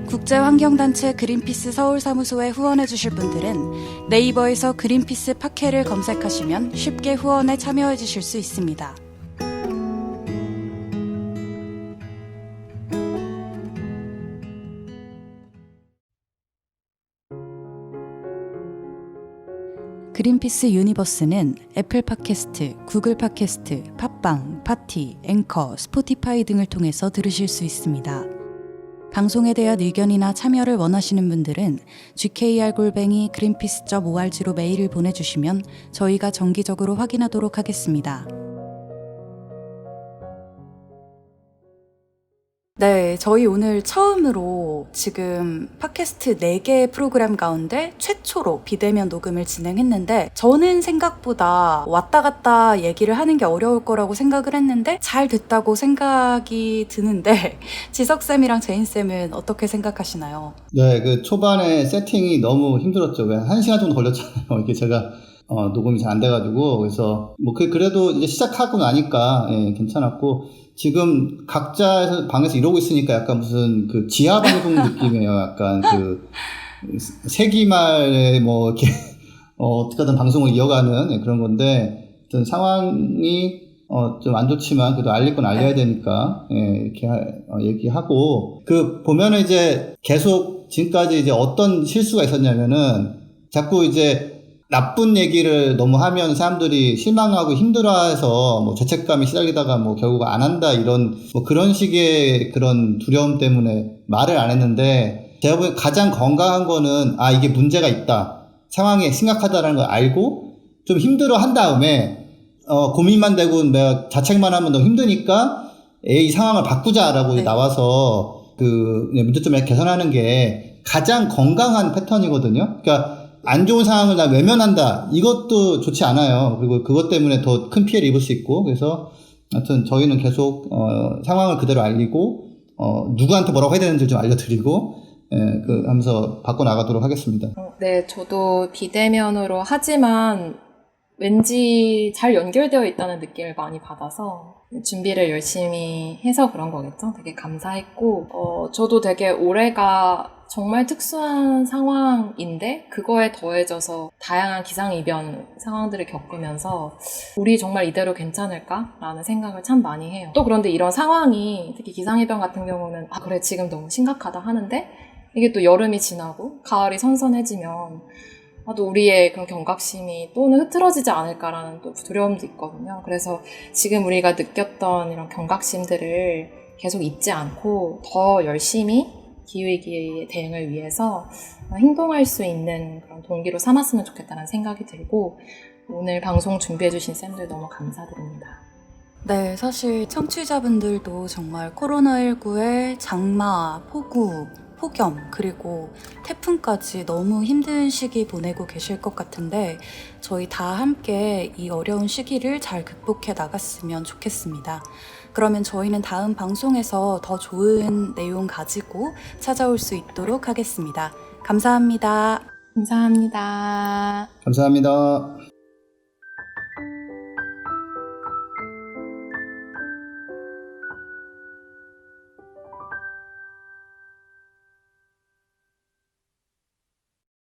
국제환경단체 그린피스 서울사무소에 후원해주실 분들은 네이버에서 그린피스 팟캐를 검색하시면 쉽게 후원에 참여해주실 수 있습니다. 그린피스 유니버스는 애플 팟캐스트, 구글 팟캐스트, 팟빵, 파티, 앵커, 스포티파이 등을 통해서 들으실 수 있습니다. 방송에 대한 의견이나 참여를 원하시는 분들은 gkr@greenpeace.org로 메일을 보내주시면 저희가 정기적으로 확인하도록 하겠습니다. 네, 저희 오늘 처음으로 지금 팟캐스트 4개 프로그램 가운데 최초로 비대면 녹음을 진행했는데 저는 생각보다 왔다 갔다 얘기를 하는 게 어려울 거라고 생각을 했는데 잘 됐다고 생각이 드는데 지석쌤이랑 제인쌤은 어떻게 생각하시나요? 네, 그 초반에 세팅이 너무 힘들었죠. 1시간 정도 걸렸잖아요. 이게 제가 녹음이 잘 안 돼가지고, 그래서, 뭐, 그래도 이제 시작하고 나니까, 예, 괜찮았고, 지금 각자 방에서 이러고 있으니까 약간 무슨 그 지하방송 느낌이에요. 약간 그, 세기말에 뭐, 이렇게, 어떻게든 방송을 이어가는, 예, 그런 건데, 어떤 상황이, 좀 안 좋지만, 그래도 알릴 건 알려야 되니까, 예, 이렇게, 얘기하고, 보면은 이제 계속 지금까지 이제 어떤 실수가 있었냐면은, 자꾸 이제 나쁜 얘기를 너무 하면 사람들이 실망하고 힘들어해서 뭐 죄책감이 시달리다가 뭐 결국 안 한다 이런 뭐 그런 식의 그런 두려움 때문에 말을 안 했는데 제가 보기엔 가장 건강한 거는 이게 문제가 있다. 상황이 심각하다는 걸 알고 좀 힘들어 한 다음에 고민만 되고 내가 자책만 하면 너무 힘드니까 이 상황을 바꾸자라고 네. 나와서 문제점을 개선하는 게 가장 건강한 패턴이거든요. 그러니까 안 좋은 상황을 나 외면한다. 이것도 좋지 않아요. 그리고 그것 때문에 더 큰 피해를 입을 수 있고. 그래서 하여튼 저희는 계속 상황을 그대로 알리고 누구한테 뭐라고 해야 되는지 좀 알려드리고 하면서 바꿔나가도록 하겠습니다. 네, 저도 비대면으로 하지만 왠지 잘 연결되어 있다는 느낌을 많이 받아서 준비를 열심히 해서 그런 거겠죠. 되게 감사했고 저도 되게 올해가 정말 특수한 상황인데 그거에 더해져서 다양한 기상이변 상황들을 겪으면서 우리 정말 이대로 괜찮을까라는 생각을 참 많이 해요. 또 그런데 이런 상황이 특히 기상이변 같은 경우는 그래 지금 너무 심각하다 하는데 이게 또 여름이 지나고 가을이 선선해지면 또 우리의 그런 경각심이 또는 흐트러지지 않을까라는 또 두려움도 있거든요. 그래서 지금 우리가 느꼈던 이런 경각심들을 계속 잊지 않고 더 열심히 기후위기의 대응을 위해서 행동할 수 있는 그런 동기로 삼았으면 좋겠다는 생각이 들고 오늘 방송 준비해주신 쌤들 너무 감사드립니다. 네, 사실 청취자분들도 정말 코로나19의 장마, 폭우, 폭염, 그리고 태풍까지 너무 힘든 시기 보내고 계실 것 같은데 저희 다 함께 이 어려운 시기를 잘 극복해 나갔으면 좋겠습니다. 그러면 저희는 다음 방송에서 더 좋은 내용 가지고 찾아올 수 있도록 하겠습니다. 감사합니다. 감사합니다. 감사합니다.